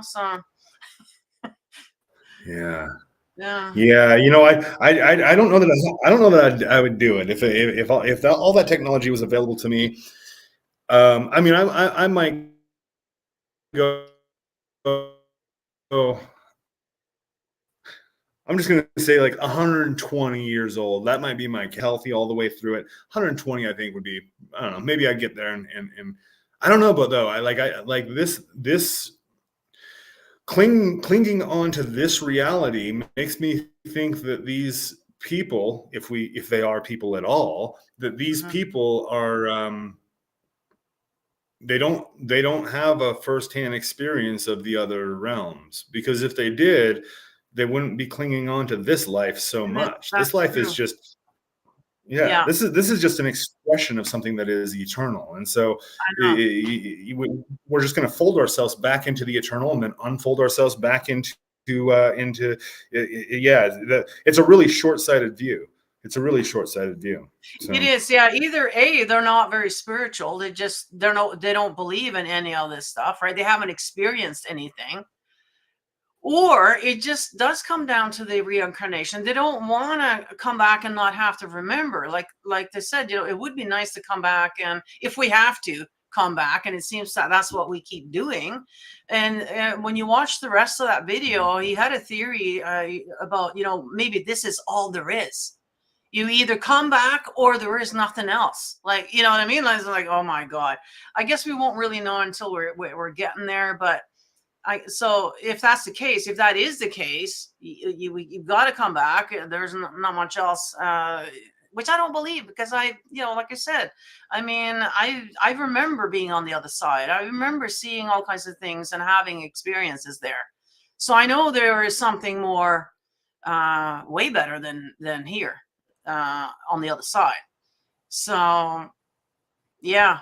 so. Yeah. Yeah. Yeah. I don't know that I would do it if all that technology was available to me. I mean, I might go. I'm just going to say like 120 years old. That might be my healthy all the way through it. 120, I think would be, I don't know, maybe I'd get there and I don't know about though. I like this clinging on to this reality makes me think that these people, if they are people at all, that these people are, they don't have a firsthand experience of the other realms, because if they did, they wouldn't be clinging on to this life so much. This life is just, this is just an expression of something that is eternal. And so we're just going to fold ourselves back into the eternal and then unfold ourselves back into it's a really short-sighted view. It's a really short-sighted view. So. It is, yeah. Either they're not very spiritual. They don't believe in any of this stuff, right? They haven't experienced anything. Or it just does come down to the reincarnation. They don't want to come back and not have to remember. Like they said, it would be nice to come back, and if we have to come back, and it seems that that's what we keep doing. And when you watch the rest of that video, he had a theory about, maybe this is all there is. You either come back or there is nothing else. Like, you know what I mean? Like, oh my God. I guess we won't really know until we're getting there, but so if that's the case, if that is the case, you've got to come back. There's not much else, which I don't believe, because like I said, I mean, I remember being on the other side. I remember seeing all kinds of things and having experiences there. So I know there is something more, way better than here, on the other side. So yeah,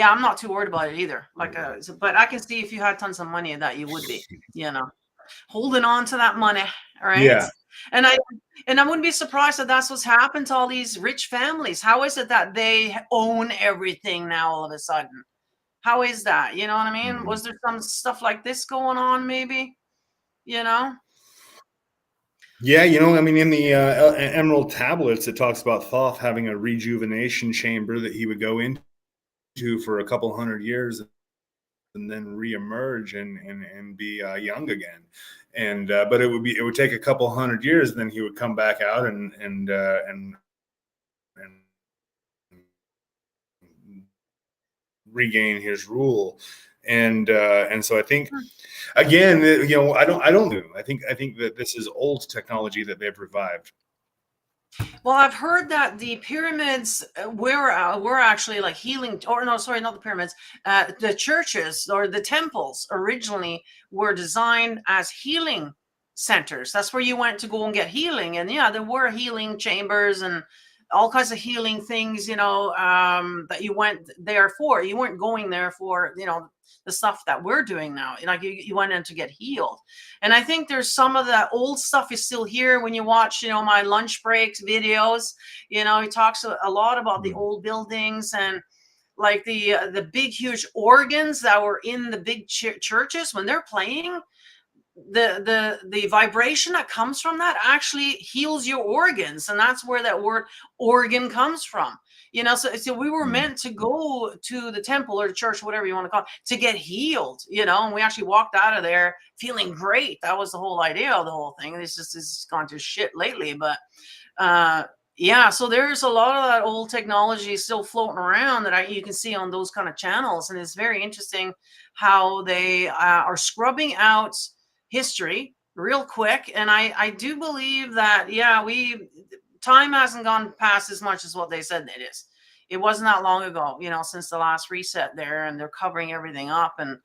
I'm not too worried about it either. But I can see if you had tons of money that you would be, holding on to that money, right? Yeah. And I wouldn't be surprised that that's what's happened to all these rich families. How is it that they own everything now all of a sudden? How is that? You know what I mean? Mm-hmm. Was there some stuff like this going on, maybe? Yeah, I mean, in the Emerald Tablets, it talks about Thoth having a rejuvenation chamber that he would go into for a couple hundred years and then reemerge and be young again. And but it would take a couple hundred years, and then he would come back out and regain his rule. And so I think, again, I think that this is old technology that they've revived. Well, I've heard that the pyramids were actually like healing, or no, sorry, not the pyramids. The churches or the temples originally were designed as healing centers. That's where you went to go and get healing. And there were healing chambers and all kinds of healing things, that you went there for. You weren't going there for, the stuff that we're doing now. Like you went in to get healed. And I think there's some of the old stuff is still here. When you watch, my lunch breaks videos, he talks a lot about the old buildings and like the big, huge organs that were in the big churches when they're playing. the vibration that comes from that actually heals your organs, and that's where that word organ comes from. So we were meant to go to the temple or the church, whatever you want to call it, to get healed, and we actually walked out of there feeling great. That was the whole idea of the whole thing. It's gone to shit lately, but yeah, so there's a lot of that old technology still floating around that you can see on those kind of channels, and it's very interesting how they are scrubbing out history real quick. And I do believe that, yeah, time hasn't gone past as much as what they said it is. It wasn't that long ago, since the last reset there, and they're covering everything up. And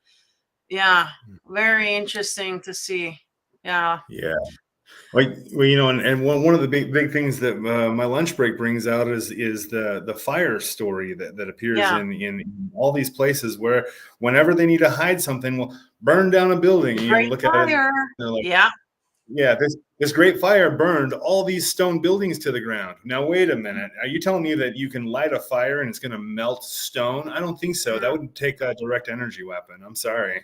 yeah, very interesting to see. Yeah. Yeah. Well, and one of the big things that my lunch break brings out is the fire story that appears in all these places where whenever they need to hide something, well, burn down a building. Great Look fire. at it. They're like, yeah. This great fire burned all these stone buildings to the ground. Now, wait a minute. Are you telling me that you can light a fire and it's going to melt stone? I don't think so. That would take a direct energy weapon. I'm sorry.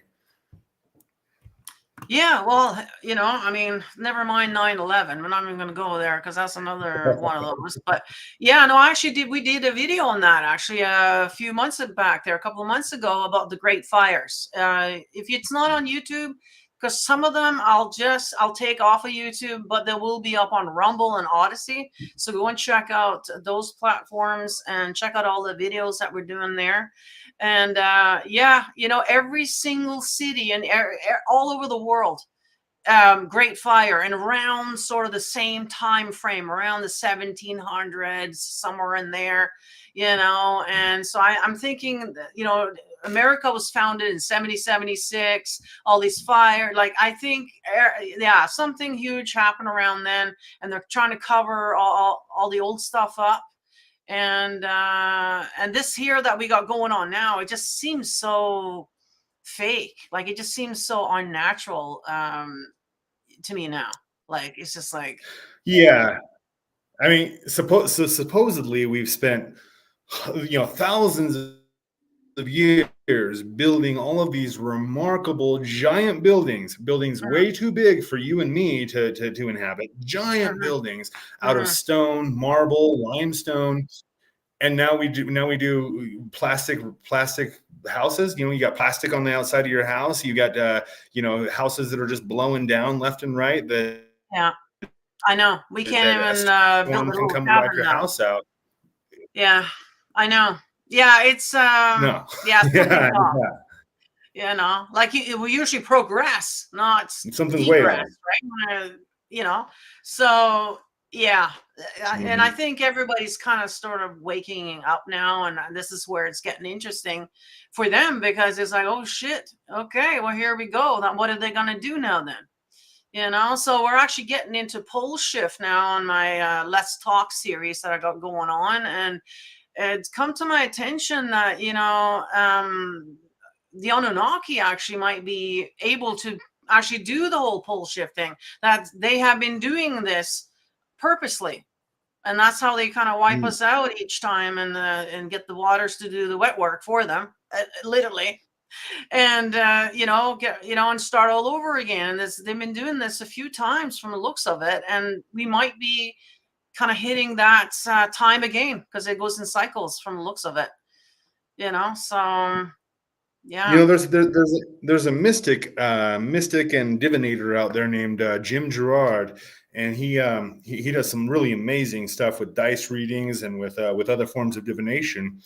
Yeah, well, I mean, never mind 9/11. We're not even going to go there because that's another one of those. But yeah, no, actually, we did a video on that actually a few months back there, a couple of months ago, about the Great Fires. If it's not on YouTube, because some of them I'll take off of YouTube, but they will be up on Rumble and Odyssey. So go and check out those platforms and check out all the videos that we're doing there. And yeah, every single city and all over the world, Great Fire, and around sort of the same time frame, around the 1700s, somewhere in there, and so I'm thinking, America was founded in 1776, all these fire, like, I think, yeah, something huge happened around then, and they're trying to cover all the old stuff up. And this here that we got going on now, it just seems so fake. Like, it just seems so unnatural to me now. Like, it's just like, yeah. I mean, supposedly we've spent thousands of years building all of these remarkable giant buildings way too big for you and me to inhabit, giant buildings out of stone, marble, limestone. And now we do plastic houses. You got plastic on the outside of your house. You got houses that are just blowing down left and right. Yeah, I know. We can't even build a little come cabin wipe your now. house out. Yeah, I know. Yeah, it's No. yeah. Like, we usually progress, not Something's way degress, off. right? So yeah, and I think everybody's kind of sort of waking up now, and this is where it's getting interesting for them, because it's like, oh shit, okay, well, here we go. Then what are they gonna do now then? So we're actually getting into pole shift now on my Let's Talk series that I got going on, and it's come to my attention that the Anunnaki actually might be able to actually do the whole pole shifting, that they have been doing this purposely, and that's how they kind of wipe us out each time, and get the waters to do the wet work for them, literally, and and start all over again. And they've been doing this a few times from the looks of it, and we might be kind of hitting that time again, because it goes in cycles from the looks of it, so yeah. There's a mystic and divinator out there named Jim Gerard, and he does some really amazing stuff with dice readings and with other forms of divination.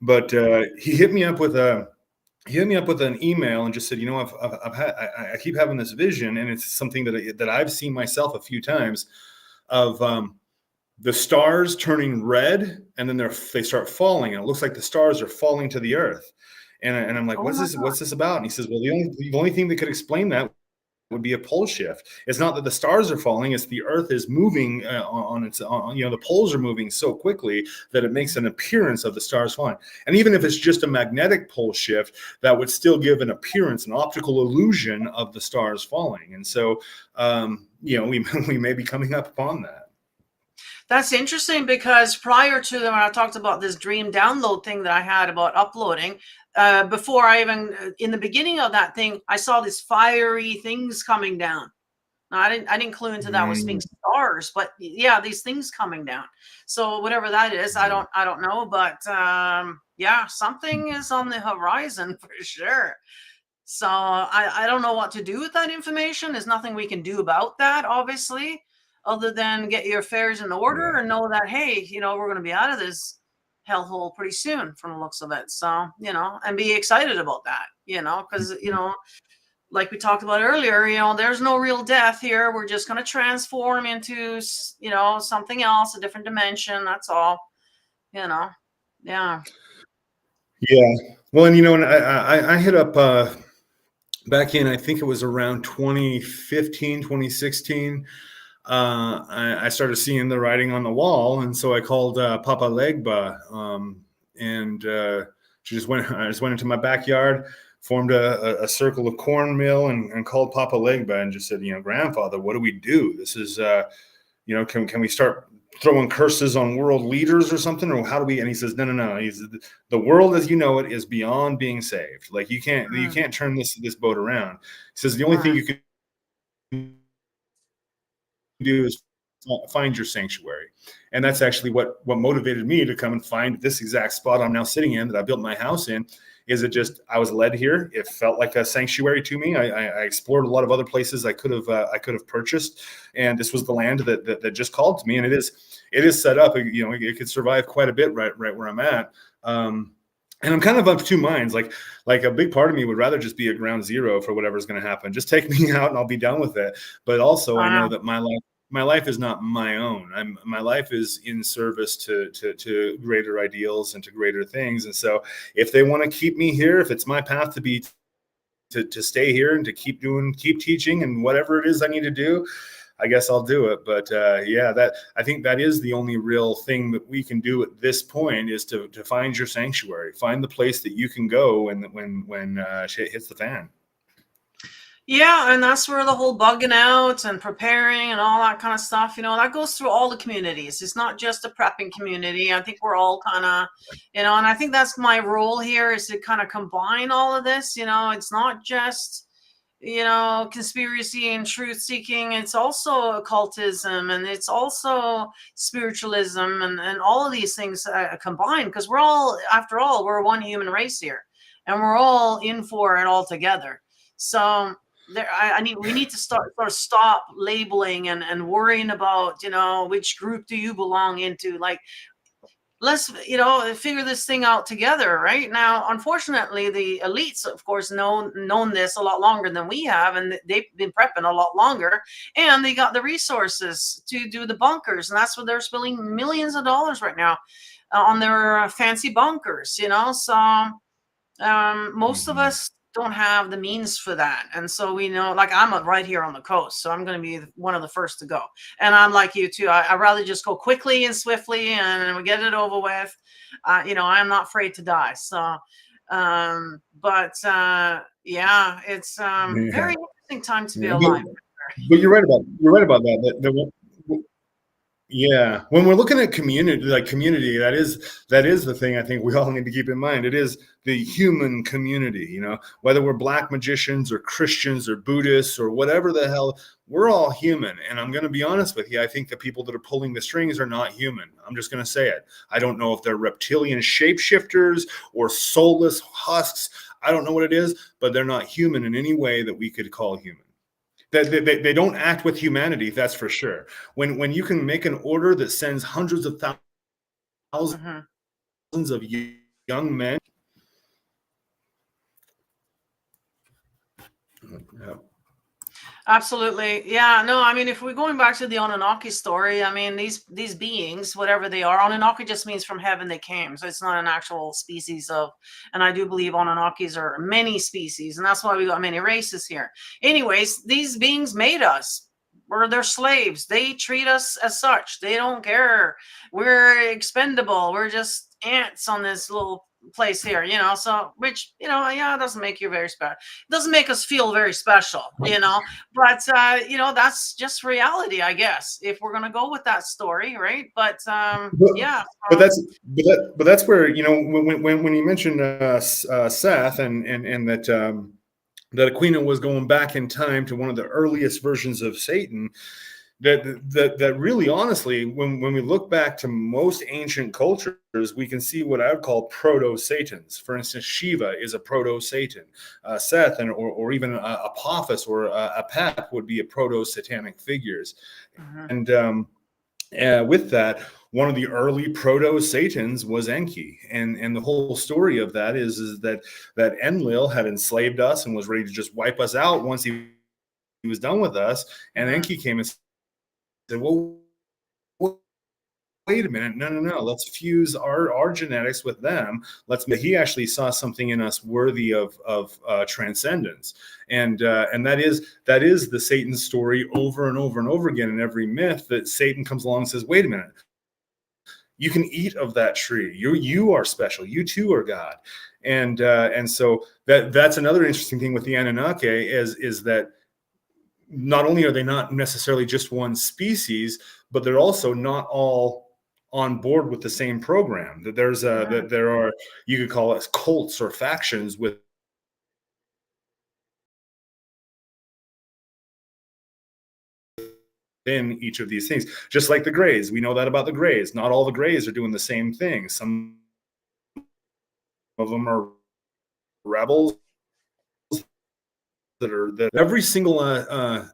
But he hit me up with an email and just said, I keep having this vision, and it's something that I've seen myself a few times, of the stars turning red, and then they start falling, and it looks like the stars are falling to the earth. And I'm like, what's this about? And he says, well, the only thing that could explain that would be a pole shift. It's not that the stars are falling; it's the Earth is moving the poles are moving so quickly that it makes an appearance of the stars falling. And even if it's just a magnetic pole shift, that would still give an appearance, an optical illusion of the stars falling. And so, we may be coming up upon that. That's interesting, because prior to that, when I talked about this dream download thing that I had about uploading, before I even, in the beginning of that thing, I saw these fiery things coming down. Now, I didn't clue into that was being stars, but yeah, these things coming down. So whatever that is, I don't know, but yeah, something is on the horizon for sure. So I don't know what to do with that information. There's nothing we can do about that, obviously, other than get your affairs in order and know that, hey, we're going to be out of this hellhole pretty soon from the looks of it. So, and be excited about that, because, like we talked about earlier, there's no real death here. We're just going to transform into, something else, a different dimension. That's all, Yeah. Yeah. Well, and and I hit up back in, I think it was around 2015, 2016. I started seeing the writing on the wall, and so I called Papa Legba, and I just went into my backyard, formed a circle of cornmeal, and called Papa Legba and just said, Grandfather, what do we do? This is, can we start throwing curses on world leaders or something, or how do we? And he says, no. He's, the world as you know it is beyond being saved. Like you can't turn this boat around. He says the only thing you can do is find your sanctuary. And that's actually what motivated me to come and find this exact spot I'm now sitting in, that I built my house in. Is it just, I was led here. It felt like a sanctuary to me. I explored a lot of other places I could have purchased, and this was the land that just called to me. And it is set up. It could survive quite a bit right where I'm at. And I'm kind of of two minds. Like a big part of me would rather just be at ground zero for whatever's going to happen. Just take me out and I'll be done with it. But also I know that my life is not my own. My life is in service to greater ideals and to greater things. And so if they want to keep me here, if it's my path to stay here and to keep teaching and whatever it is I need to do, I guess I'll do it. But I think that is the only real thing that we can do at this point, is to find your sanctuary, find the place that you can go when shit hits the fan. Yeah, and that's where the whole bugging out and preparing and all that kind of stuff, that goes through all the communities. It's not just a prepping community. I think we're all kind of, and I think that's my role here, is to kind of combine all of this. It's not just, conspiracy and truth seeking. It's also occultism, and it's also spiritualism, and all of these things combined, because we're all, after all, we're one human race here, and we're all in for it all together. So we need to stop labeling and worrying about, which group do you belong into? Like, let's, figure this thing out together. Right now, unfortunately, the elites, of course, known this a lot longer than we have, and they've been prepping a lot longer, and they got the resources to do the bunkers, and that's what they're spending millions of dollars right now on their fancy bunkers. So most of us don't have the means for that. And so we know, like, I'm right here on the coast, so I'm going to be one of the first to go. And I'm like you too. I'd rather just go quickly and swiftly and we get it over with. I'm not afraid to die. So, it's very interesting time to be alive. But you're right about that. Yeah, when we're looking at community, that is the thing I think we all need to keep in mind. It is the human community, whether we're black magicians or Christians or Buddhists or whatever the hell, we're all human. And I'm going to be honest with you, I think the people that are pulling the strings are not human. I'm just going to say it. I don't know if they're reptilian shapeshifters or soulless husks. I don't know what it is, but they're not human in any way that we could call human. They don't act with humanity, that's for sure. When you can make an order that sends hundreds of thousands of young men. Yeah. Absolutely. Yeah, no, I mean, if we're going back to the Anunnaki story, I mean, these beings, whatever they are, Anunnaki just means from heaven they came. So it's not an actual species of, and I do believe Anunnakis are many species, and that's why we got many races here. Anyways, these beings made us. We're their slaves. They treat us as such. They don't care. We're expendable. We're just ants on this little place here, you know, so which, you know, yeah, it doesn't make you very special. It doesn't make us feel very special, you know, but you know, that's just reality, I guess, if we're gonna go with that story, right? But But, yeah. but that's where, you know, when you mentioned Seth and that that Aquino was going back in time to one of the earliest versions of Satan. That really, honestly, when we look back to most ancient cultures, we can see what I would call proto-satans. For instance, Shiva is a proto-satan. Seth or even Apophis or Apep would be a proto-satanic figures. And with that, one of the early proto-satans was Enki, and the whole story of that is that Enlil had enslaved us and was ready to just wipe us out once he was done with us, and Enki came and said, well, wait a minute, no, let's fuse our genetics with them. He actually saw something in us worthy of transcendence, and that is the Satan story over and over and over again in every myth, that Satan comes along and says, wait a minute, you can eat of that tree, you are special, you too are God. And so that's another interesting thing with the Anunnaki is that not only are they not necessarily just one species, but they're also not all on board with the same program. That that there are, you could call it cults or factions within each of these things. Just like the Greys, we know that about the Greys. Not all the Greys are doing the same thing. Some of them are rebels. That every single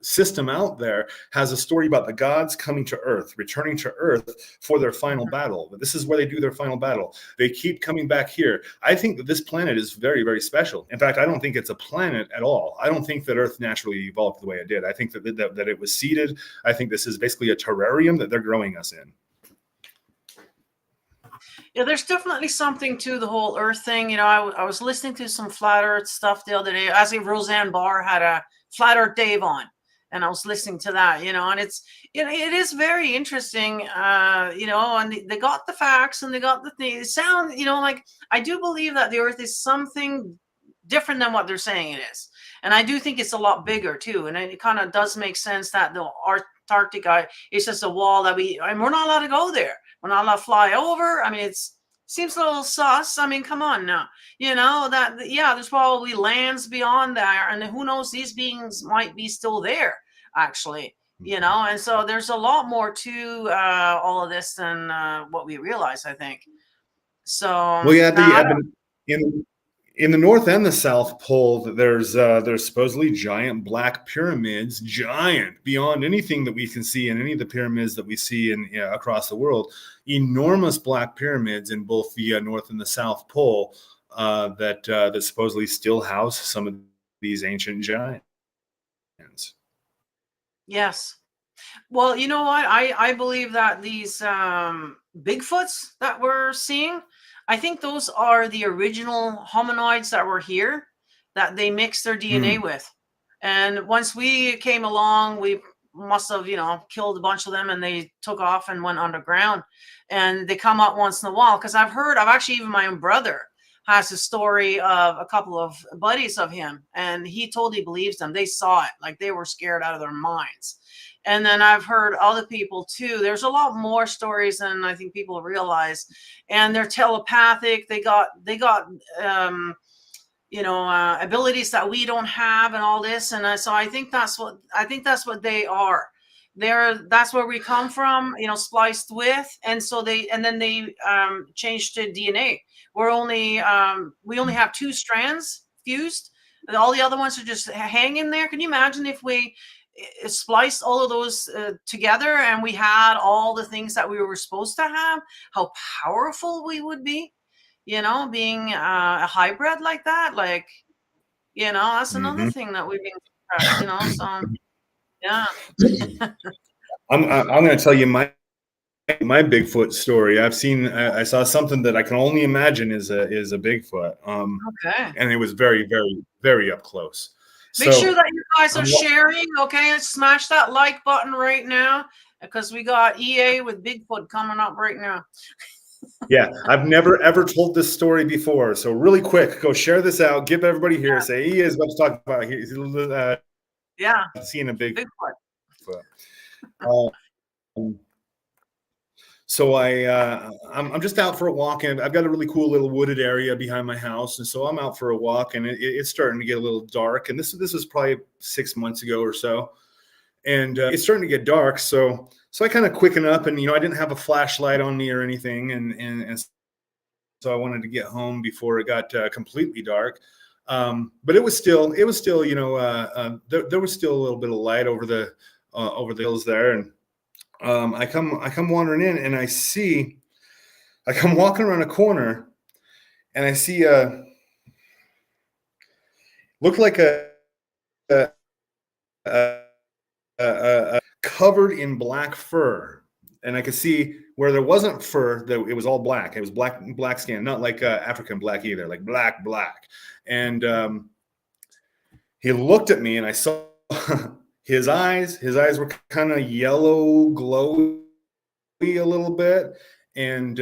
system out there has a story about the gods coming to Earth, returning to Earth for their final battle. This is where they do their final battle. They keep coming back here. I think that this planet is very, very special. In fact, I don't think it's a planet at all. I don't think that Earth naturally evolved the way it did. I think that it was seeded. I think this is basically a terrarium that they're growing us in. Yeah, there's definitely something to the whole Earth thing. You know, I was listening to some flat Earth stuff the other day. As Roseanne Barr had a Flat Earth Dave on, and I was listening to that. You know, and it is very interesting. You know, and they got the facts and they got the thing. It sound, you know, like I do believe that the Earth is something different than what they're saying it is, and I do think it's a lot bigger too. And it kind of does make sense that the Antarctica is just a wall that and we're not allowed to go there. We're not allowed to fly over. I mean, it seems a little sus. I mean, come on now. You know, that, yeah, there's probably lands beyond there. And who knows, these beings might be still there, actually. You know, and so there's a lot more to all of this than what we realize, I think. So, well, yeah, in the North and the South Pole, there's supposedly giant black pyramids, giant beyond anything that we can see in any of the pyramids that we see in across the world. Enormous black pyramids in both the North and the South Pole that supposedly still house some of these ancient giants. Yes. Well, you know what? I believe that these Bigfoots that we're seeing, I think those are the original hominoids that were here that they mixed their DNA with. And once we came along, we must have, you know, killed a bunch of them and they took off and went underground. And they come up once in a while because I've actually, even my own brother has a story of a couple of buddies of him, and he totally believes them. They saw it, like they were scared out of their minds. And then I've heard other people too. There's a lot more stories than I think people realize, and they're telepathic. They got you know, abilities that we don't have, and all this. And so I think that's what they are. That's where we come from, you know, spliced with, and so then they changed to DNA. We only have 2 strands fused, and all the other ones are just hanging there. Can you imagine if we spliced all of those together and we had all the things that we were supposed to have? How powerful we would be, you know, being a hybrid like that. Like, you know, that's another thing that we've been suppressed, you know. So yeah. I'm going to tell you my Bigfoot story. I saw something that I can only imagine is a Bigfoot. Okay. And it was very, very, very up close. Make sure that you guys are sharing. Okay, smash that like button right now, because we got EA with Bigfoot coming up right now. Yeah, I've never ever told this story before. So really quick, go share this out. Give everybody here. Say he is about to talk about. He's Yeah, seeing a big. Bigfoot. Um, so I'm just out for a walk, and I've got a really cool little wooded area behind my house, and so I'm out for a walk, and it's starting to get a little dark. And this was probably 6 months ago or so, and it's starting to get dark. So I kind of quicken up, and I didn't have a flashlight on me or anything, and so I wanted to get home before it got completely dark. But it was still there was still a little bit of light over the hills there, and I come wandering in, and I come walking around a corner, and I see looked like a, covered in black fur, and I could see where there wasn't fur, that it was all black. It was black skin, not like African black either, like black. And he looked at me, and I saw his eyes were kind of yellow, glowy a little bit, and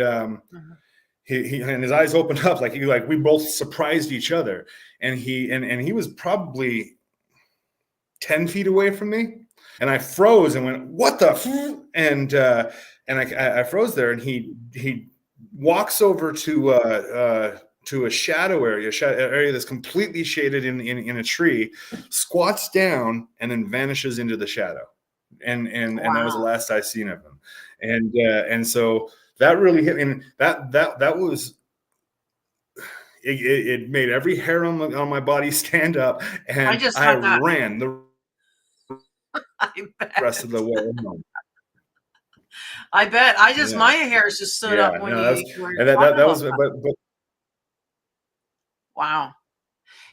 he and his eyes opened up like we both surprised each other, and he was probably 10 feet away from me, and I froze and went, "What the?" And I froze there, and he walks over to a shadow area that's completely shaded in a tree, squats down, and then vanishes into the shadow, and that was the last I seen of him, and so that really hit me, and that was. It made every hair on my body stand up, and I ran the rest of the way home. I bet. My hairs just stood up when you were and that was but wow.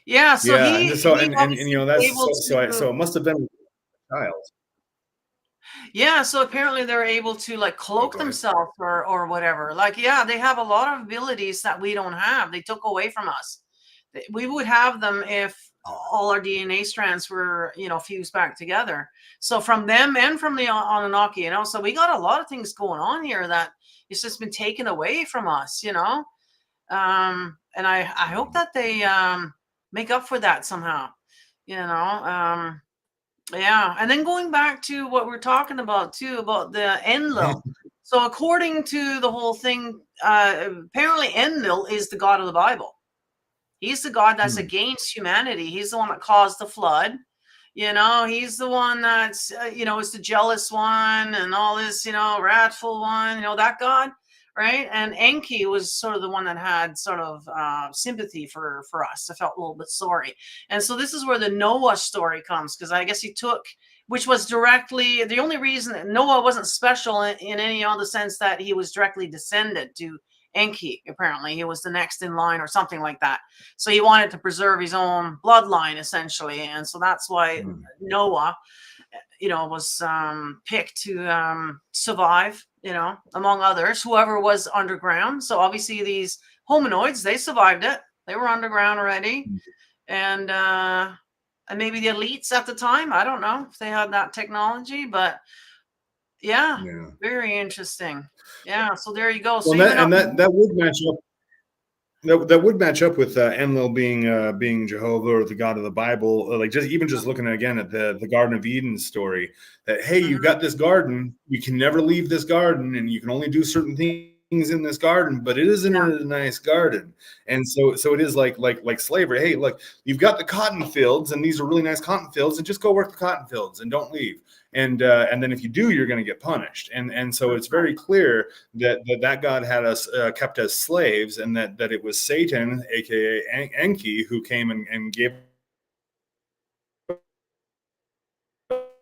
Yeah, so yeah, he and so he and obviously that's able so it must have been a child. Yeah, so apparently they're able to like cloak go ahead. themselves or whatever. Like, yeah, they have a lot of abilities that we don't have. They took away from us. We would have them if all our DNA strands were, fused back together. So from them and from the Anunnaki, so we got a lot of things going on here that it's just been taken away from us, and I hope that they make up for that somehow, yeah, and then going back to what we're talking about too, about the Enlil. So according to the whole thing, apparently Enlil is the god of the Bible. He's the god that's against humanity. He's the one that caused the flood. He's the one that's, is the jealous one and all this, wrathful one, that god, right? And Enki was sort of the one that had sort of sympathy for us. I felt a little bit sorry. And so this is where the Noah story comes, because I guess he took, which was directly, the only reason that Noah wasn't special in any other sense that he was directly descended to Enki. Apparently he was the next in line or something like that. So he wanted to preserve his own bloodline essentially. And so that's why Noah, was picked to survive, among others, whoever was underground. So obviously these hominoids, they survived it. They were underground already. And maybe the elites at the time, I don't know if they had that technology, but yeah. Very interesting. Yeah, so there you go. So that would match up. That would match up with Enlil being Jehovah or the God of the Bible. Like just looking again at the Garden of Eden story. That hey, you've got this garden, you can never leave this garden, and you can only do certain things in this garden, but it isn't a nice garden. And so it is like slavery. Hey, look, you've got the cotton fields, and these are really nice cotton fields, and just go work the cotton fields and don't leave. And then if you do, you're going to get punished. And so it's very clear that God had us kept as slaves, and that it was Satan, aka Enki, who came and gave.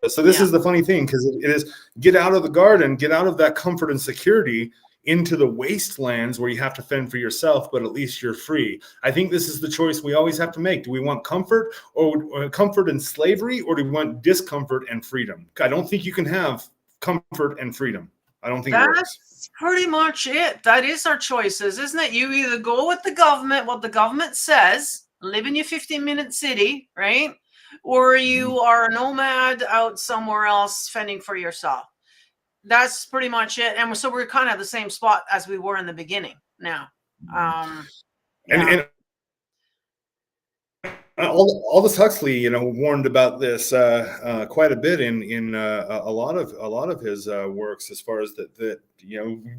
So this is the funny thing, because it is get out of the garden, get out of that comfort and security into the wastelands where you have to fend for yourself, but at least you're free. I think this is the choice we always have to make. Do we want comfort or comfort and slavery, or do we want discomfort and freedom? I don't think you can have comfort and freedom. I don't think that's pretty much it. That is our choices, isn't it? You either go with the government, what the government says, live in your 15-minute city, right? Or you are a nomad out somewhere else fending for yourself. that's pretty much it. And so we're kind of at the same spot as we were in the beginning now. And Yeah. and Aldous Huxley, warned about this quite a bit in a lot of his works, as far as that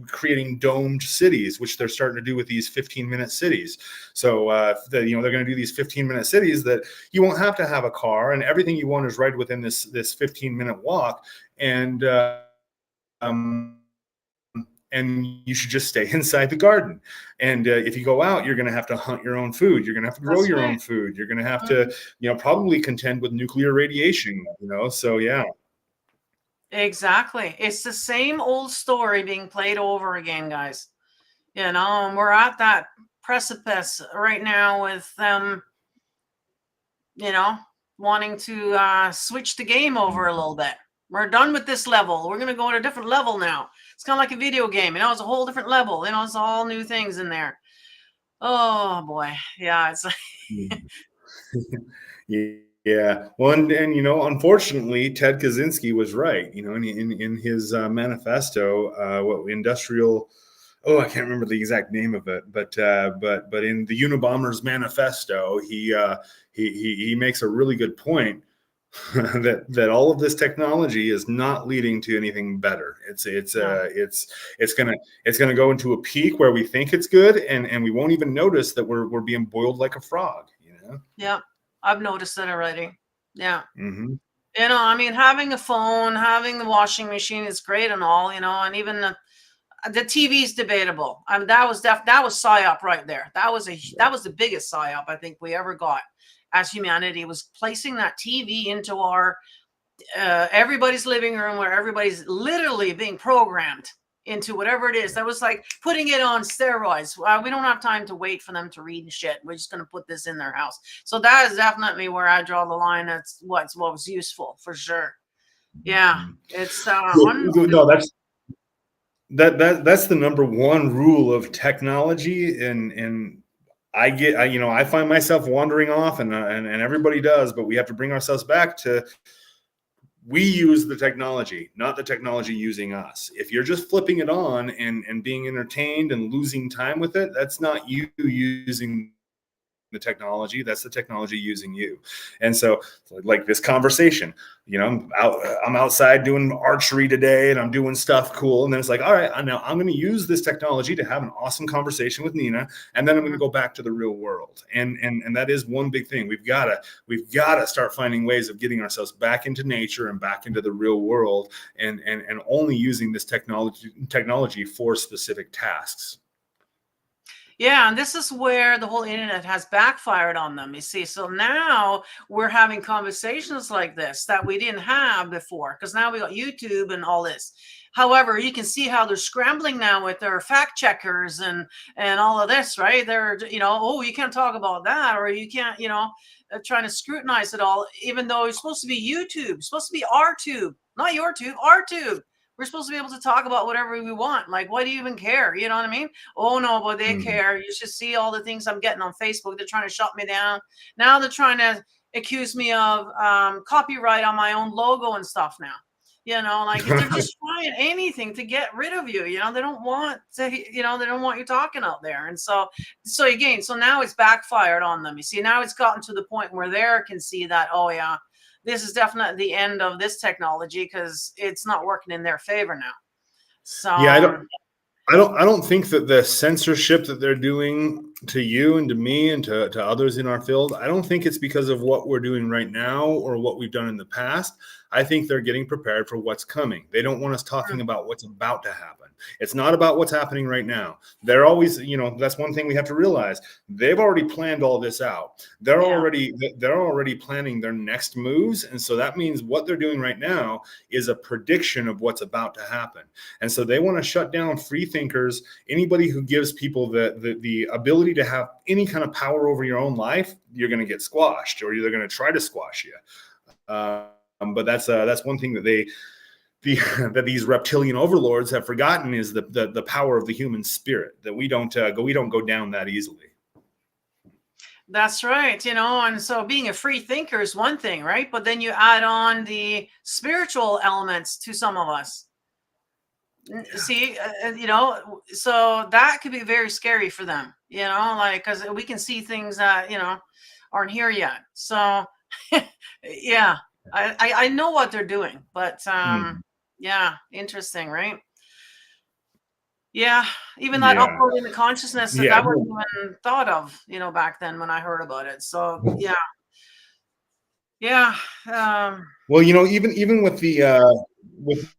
creating domed cities, which they're starting to do with these 15-minute cities. So they're going to do these 15-minute cities that you won't have to have a car, and everything you want is right within this 15-minute walk, and and you should just stay inside the garden. And if you go out, you're going to have to hunt your own food. You're going to have to grow your own food. You're going to have to, probably contend with nuclear radiation, so yeah. Exactly. It's the same old story being played over again, guys. And we're at that precipice right now with them, wanting to switch the game over a little bit. We're done with this level. We're going to go to a different level now. It's kind of like a video game. It's a whole different level. It's all new things in there. Oh, boy. Yeah, it's like... Yeah. Well, and unfortunately, Ted Kaczynski was right. In his manifesto, what industrial... Oh, I can't remember the exact name of it, but in the Unabomber's manifesto, he makes a really good point that all of this technology is not leading to anything better. It's gonna go into a peak where we think it's good, and we won't even notice that we're being boiled like a frog. Yeah, I've noticed that already. Yeah. Mm-hmm. Having a phone, having the washing machine is great and all, and even the TV is debatable. That was PSYOP right there. That was the biggest PSYOP I think we ever got as humanity, was placing that TV into our everybody's living room, where everybody's literally being programmed into whatever it is. That was like putting it on steroids. We don't have time to wait for them to read and shit. We're just going to put this in their house. So that is definitely where I draw the line. That's what was useful, for sure. Yeah, it's no, that's the number one rule of technology, and I find myself wandering off, and everybody does, but we have to bring ourselves back to, we use the technology, not the technology using us. If you're just flipping it on and being entertained and losing time with it, that's not you using the technology, that's the technology using you. And so, like this conversation, I'm outside doing archery today, and I'm doing stuff cool, and then it's like, all right, now I'm going to use this technology to have an awesome conversation with Nina, and then I'm going to go back to the real world. And that is one big thing. We've got to start finding ways of getting ourselves back into nature and back into the real world, and only using this technology for specific tasks. Yeah, and this is where the whole internet has backfired on them, you see. So now we're having conversations like this that we didn't have before, because now we got YouTube and all this. However, you can see how they're scrambling now with their fact checkers and all of this, right? They're, oh, you can't talk about that, or you can't, trying to scrutinize it all, even though it's supposed to be YouTube, it's supposed to be our tube, not your tube, our tube. We're supposed to be able to talk about whatever we want. Like, why do you even care? You know what I mean? Oh, no, but they care. You should see all the things I'm getting on Facebook. They're trying to shut me down. Now they're trying to accuse me of copyright on my own logo and stuff now. Like they're just trying anything to get rid of you. They don't want to, they don't want you talking out there. And so now it's backfired on them. You see, now it's gotten to the point where they can see that, oh, yeah, this is definitely the end of this technology, because it's not working in their favor now. So yeah, I don't think that the censorship that they're doing to you and to me and to others in our field, I don't think it's because of what we're doing right now or what we've done in the past. I think they're getting prepared for what's coming. They don't want us talking about what's about to happen. It's not about what's happening right now. They're always, that's one thing we have to realize. They've already planned all this out. They're already planning their next moves. And so that means what they're doing right now is a prediction of what's about to happen. And so they want to shut down free thinkers, anybody who gives people the ability to have any kind of power over your own life. You're going to get squashed, or they're going to try to squash you. But that's one thing that that these reptilian overlords have forgotten, is the power of the human spirit, that we don't go down that easily. That's right. And so being a free thinker is one thing, right? But then you add on the spiritual elements to some of us. See, so that could be very scary for them, like, because we can see things that, aren't here yet. So, yeah, I know what they're doing, but yeah, interesting, right? Yeah, even that Yeah. uploading the consciousness Yeah. that wasn't even thought of, back then when I heard about it. So yeah, yeah. Well, even with with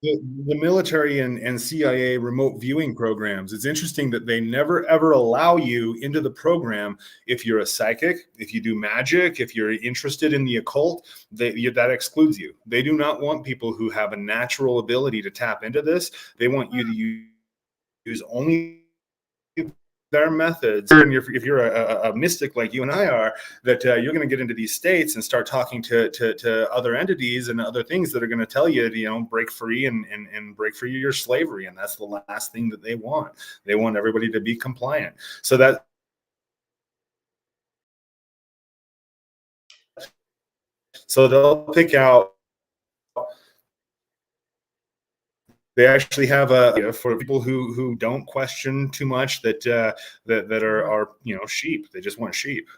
the military and CIA remote viewing programs, it's interesting that they never ever allow you into the program if you're a psychic, if you do magic, if you're interested in the occult. That excludes you. They do not want people who have a natural ability to tap into this. They want you to use only their methods. And if you're a mystic like you and I are, that you're going to get into these states and start talking to other entities and other things that are going to tell you, break free and break free of your slavery. And that's the last thing that they want. They want everybody to be compliant. So they'll pick out. They actually have for people who don't question too much, that are sheep. They just want sheep.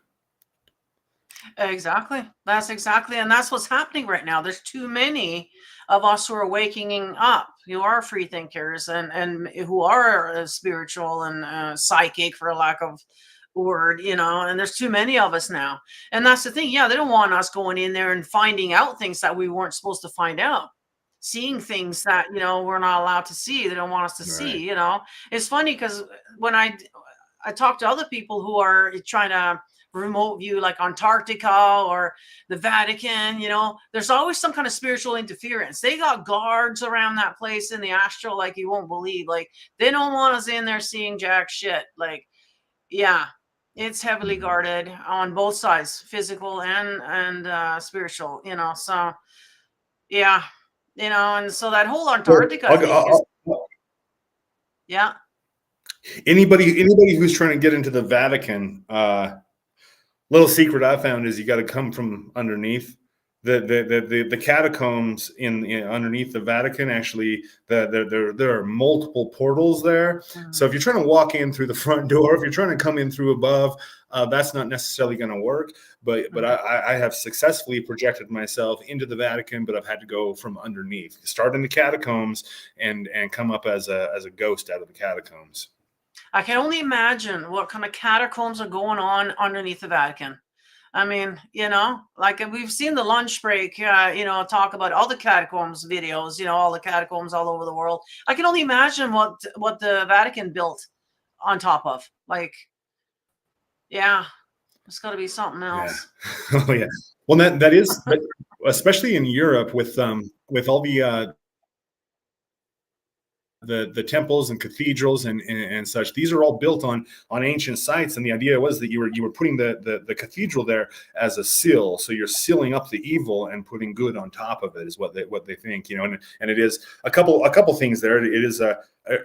Exactly. And that's what's happening right now. There's too many of us who are waking up, who are free thinkers and who are spiritual and psychic, for a lack of word, and there's too many of us now. And that's the thing. Yeah, they don't want us going in there and finding out things that we weren't supposed to find out. Seeing things that, we're not allowed to see. They don't want us to see, It's funny because when I talk to other people who are trying to remote view like Antarctica or the Vatican, there's always some kind of spiritual interference. They got guards around that place in the astral like you won't believe. Like, they don't want us in there seeing jack shit. Like, yeah, it's heavily guarded on both sides, physical and spiritual, so yeah, and so that whole Antarctica thing is, yeah. Anybody who's trying to get into the Vatican, little secret I found is you got to come from underneath. The catacombs in underneath the Vatican, actually, there are multiple portals there. So if you're trying to walk in through the front door, if you're trying to come in through above, that's not necessarily going to work. But I have successfully projected myself into the Vatican, but I've had to go from underneath, start in the catacombs, and come up as a ghost out of the catacombs. I can only imagine what kind of catacombs are going on underneath the Vatican. I mean, like we've seen the lunch break, talk about all the catacombs videos, all the catacombs all over the world. I can only imagine what the Vatican built on top of. Like, yeah, it's got to be something else. Yeah. Oh yeah. Well, that is, especially in Europe with all the temples and cathedrals and such. These are all built on ancient sites, and the idea was that you were putting the cathedral there as a sill, so you're sealing up the evil and putting good on top of it, is what they think, and it is a couple things there. It is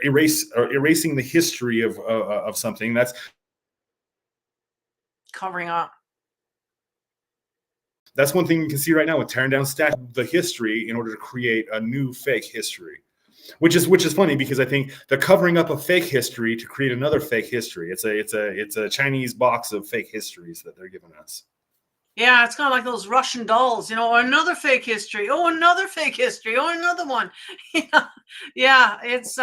erasing the history of something. That's covering up. That's one thing you can see right now with tearing down the history in order to create a new fake history. Which is funny, because I think they're covering up a fake history to create another fake history. It's a Chinese box of fake histories that they're giving us. Yeah, it's kind of like those Russian dolls, another fake history. Oh, another fake history. Oh, another one. Yeah, it's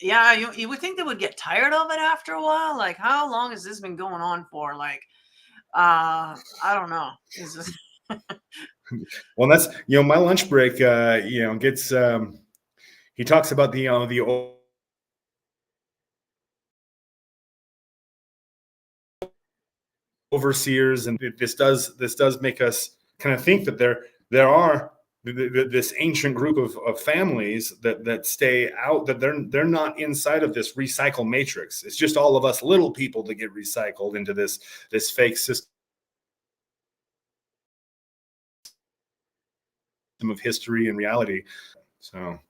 yeah, you would think they would get tired of it after a while. Like, how long has this been going on for? Like, I don't know. It's just Well, that's my lunch break. Gets he talks about the overseers, and this does make us kind of think that there are this ancient group of families that stay out, that they're not inside of this recycle matrix. It's just all of us little people that get recycled into this fake system of history and reality. So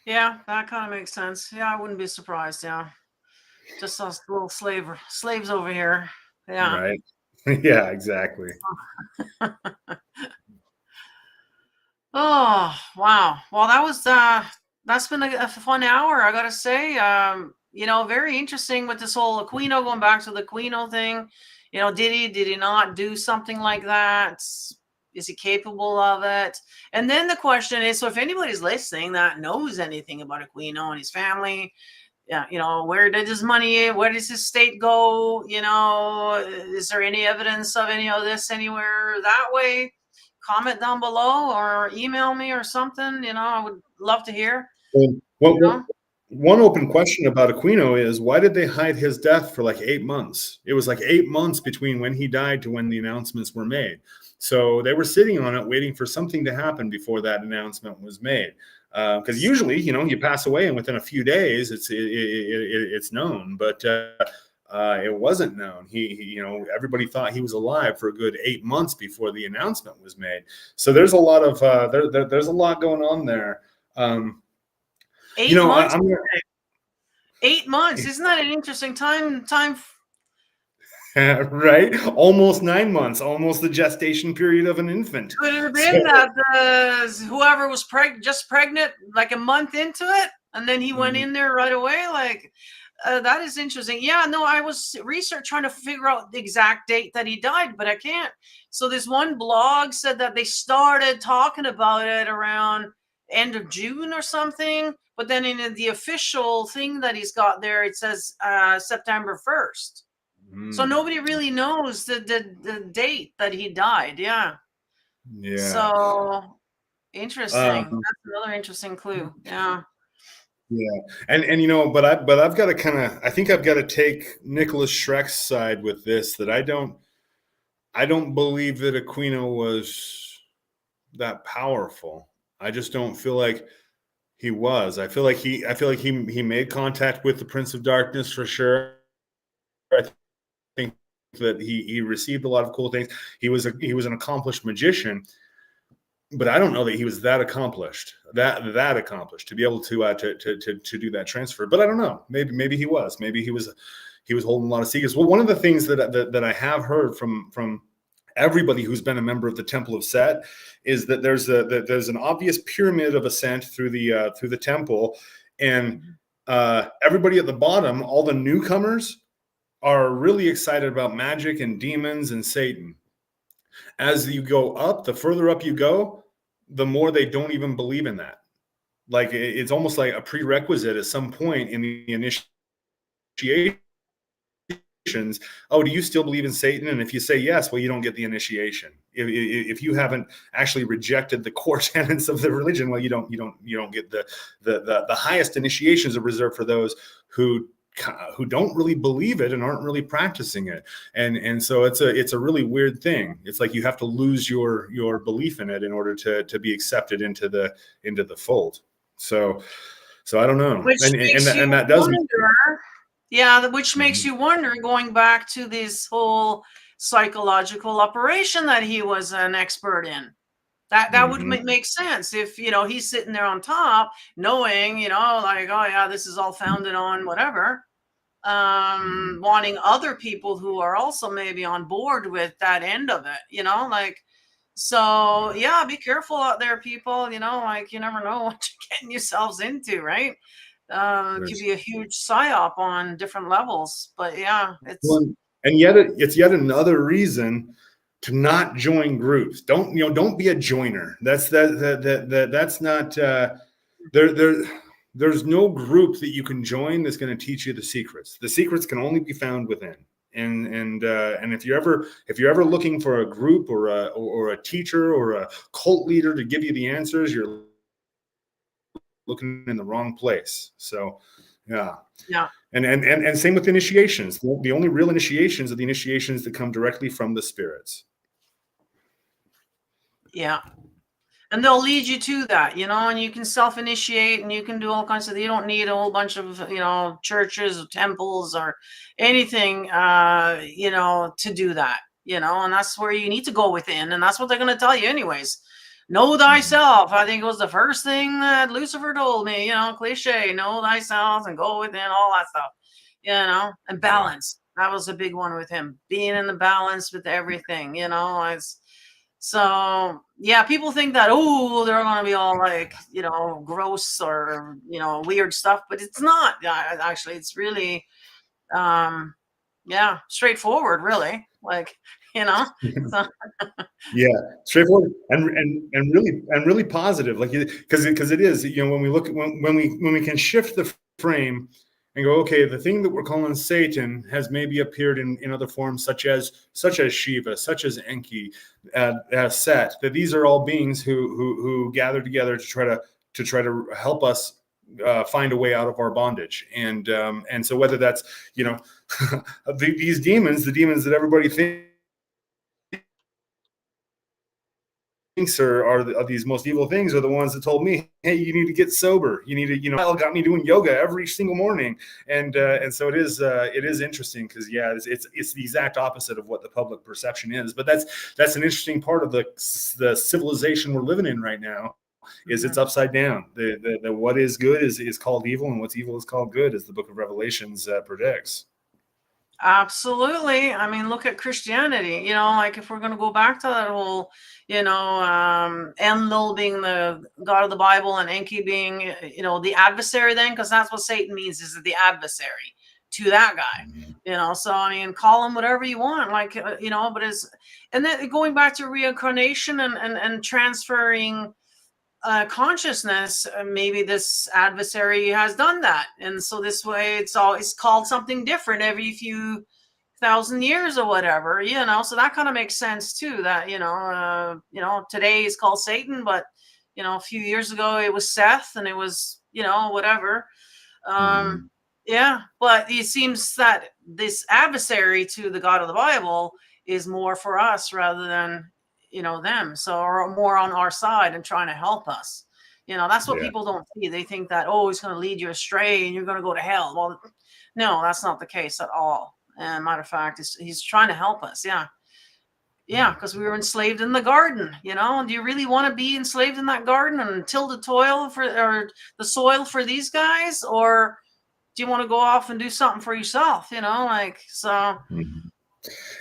yeah, that kind of makes sense. Yeah, I wouldn't be surprised. Yeah, just us little slaves over here. Yeah, right. Yeah, exactly. Oh, wow. Well, that's been a fun hour, I gotta say. Very interesting with this whole Aquino, going back to the Aquino thing. Did he not do something like that? Is he capable of it? And then the question is, so if anybody's listening that knows anything about Aquino and his family, yeah, where did his money, where does his state go? Is there any evidence of any of this anywhere that way? Comment down below or email me or something. I would love to hear. Well, one open question about Aquino is, why did they hide his death for like 8 months? It was like 8 months between when he died to when the announcements were made. So they were sitting on it, waiting for something to happen before that announcement was made. Because usually, you pass away and within a few days, it's known. But it wasn't known. Everybody thought he was alive for a good 8 months before the announcement was made. So there's a lot of there's a lot going on there. 8 months. 8 months. Isn't that an interesting time? Right? Almost 9 months, almost the gestation period of an infant. Could it have been that whoever was just pregnant like a month into it, and then he went in there right away? Like, that is interesting. Yeah, no, I was trying to figure out the exact date that he died, but I can't. So this one blog said that they started talking about it around end of June or something, but then in the official thing that he's got there, it says September 1st. So nobody really knows the date that he died. Yeah. So interesting. That's another interesting clue. Yeah. Yeah, and but I've got to I think I've got to take Nicholas Schreck's side with this, that I don't believe that Aquino was that powerful. I just don't feel like he was. I feel like he made contact with the Prince of Darkness for sure. I think that he received a lot of cool things. He was an accomplished magician, but I don't know that he was that accomplished to be able to do that transfer. But I don't know. Maybe he was. Maybe he was holding a lot of secrets. Well, one of the things that I have heard from everybody who's been a member of the Temple of Set is that there's an obvious pyramid of ascent through the temple, and everybody at the bottom, all the newcomers, are really excited about magic and demons and Satan. As you go up, the further up you go, the more they don't even believe in that. Like, it's almost like a prerequisite at some point in the initiations. Oh, do you still believe in Satan? And if you say yes, well, you don't get the initiation. If you haven't actually rejected the core tenets of the religion, well, you don't get the highest initiations are reserved for those who don't really believe it and aren't really practicing it. And so it's a really weird thing. It's like you have to lose your belief in it in order to be accepted into the fold. So I don't know. And that does wonder, yeah, which makes you wonder, going back to this whole psychological operation that he was an expert in. That would make sense if, he's sitting there on top knowing, like, oh yeah, this is all founded on whatever. Wanting other people who are also maybe on board with that end of it, so yeah, be careful out there, people, like, you never know what you're getting yourselves into, right? It could be a huge psyop on different levels, but yeah, and yet it's yet another reason to not join groups. Don't be a joiner. That's not there's no group that you can join that's going to teach you the secrets. The secrets can only be found within. And if you're ever looking for a group or a teacher or a cult leader to give you the answers, you're looking in the wrong place. So yeah. And same with initiations. The only real initiations are the initiations that come directly from the spirits. Yeah. And they'll lead you to that, and you can self-initiate and you can do all kinds of, you don't need a whole bunch of, churches or temples or anything, to do that, and that's where you need to go within. And that's what they're going to tell you anyways. Know thyself. I think it was the first thing that Lucifer told me, cliche, know thyself and go within, all that stuff, and balance. That was a big one with him, being in the balance with everything, So yeah, people think that, oh, they're going to be all like, gross or, weird stuff, but it's not. Actually, it's really, yeah, straightforward, really. Like, so, Yeah, straightforward and really positive, like, because it is, when we look at when we can shift the frame and go, okay, the thing that we're calling Satan has maybe appeared in other forms, such as Shiva, such as Enki, Set. That these are all beings who gather together to try to help us find a way out of our bondage, and so whether that's these demons, the demons that everybody thinks are these most evil things, are the ones that told me, hey, you need to get sober, you need to, got me doing yoga every single morning, and so it is interesting, because it's the exact opposite of what the public perception is. But that's an interesting part of the civilization we're living in right now, is it's upside down. The what is good is called evil, and what's evil is called good, as the book of Revelations predicts. Absolutely. I mean, look at Christianity, like if we're going to go back to that whole, Enlil being the God of the Bible and Enki being, the adversary then, because that's what Satan means, is the adversary to that guy, so, I mean, call him whatever you want, like, but and then going back to reincarnation and transferring consciousness, maybe this adversary has done that, and so this way it's called something different every few thousand years or whatever, so that kind of makes sense too, that today is called Satan, but a few years ago it was Seth, and it was whatever. Yeah, but it seems that this adversary to the God of the Bible is more for us rather than them, so, or more on our side and trying to help us. That's what people don't see. They think that, oh, he's going to lead you astray and you're going to go to hell. Well, no, that's not the case at all. And matter of fact, he's trying to help us. Yeah, because we were enslaved in the garden. Do you really want to be enslaved in that garden and till the soil for these guys, or do you want to go off and do something for yourself? Like, so.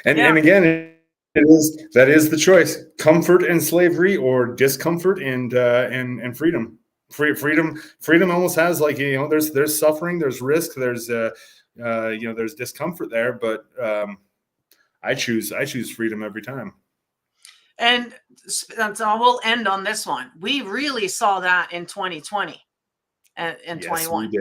And again, that is the choice: comfort and slavery, or discomfort and freedom. Freedom almost has, like, there's suffering, there's risk, there's there's discomfort there, but I choose freedom every time. And so we'll end on this one. We really saw that in 2020 and 21.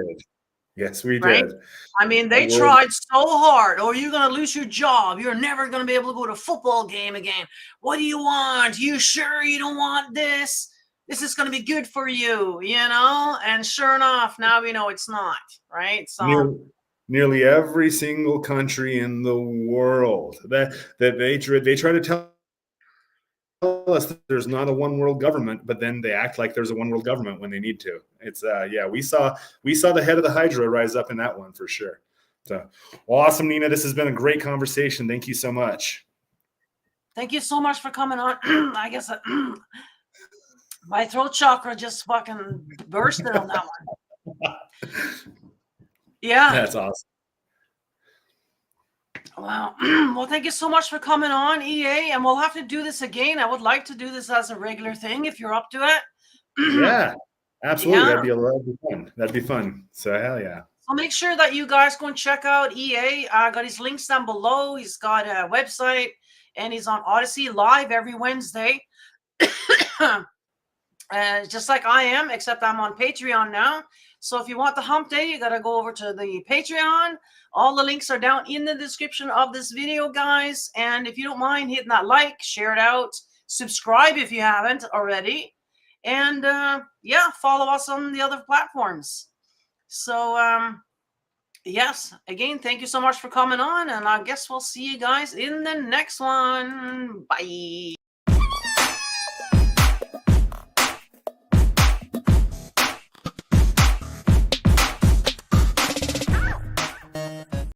Yes, we right? did. I mean, they tried so hard. Oh, you're going to lose your job. You're never going to be able to go to a football game again. What do you want? You sure you don't want this? This is going to be good for you, And sure enough, now we know it's not, right? So nearly every single country in the world that they try to tell us that there's not a one world government, but then they act like there's a one world government when they need to. It's we saw the head of the Hydra rise up in that one for sure. So awesome, Nina. This has been a great conversation. Thank you so much. Thank you so much for coming on. I guess my throat chakra just fucking bursted on that one. Yeah. That's awesome. Wow. Well, thank you so much for coming on, EA, and we'll have to do this again. I would like to do this as a regular thing if you're up to it. Yeah, absolutely. Yeah. That'd be fun. So hell yeah. So make sure that you guys go and check out EA. I got his links down below. He's got a website, and he's on Odyssey live every Wednesday. Just like I am, except I'm on Patreon now. So if you want the hump day, you got to go over to the Patreon. All the links are down in the description of this video, guys. And if you don't mind hitting that like, share it out, subscribe if you haven't already. And yeah, follow us on the other platforms. So yes, again, thank you so much for coming on. And I guess we'll see you guys in the next one. Bye.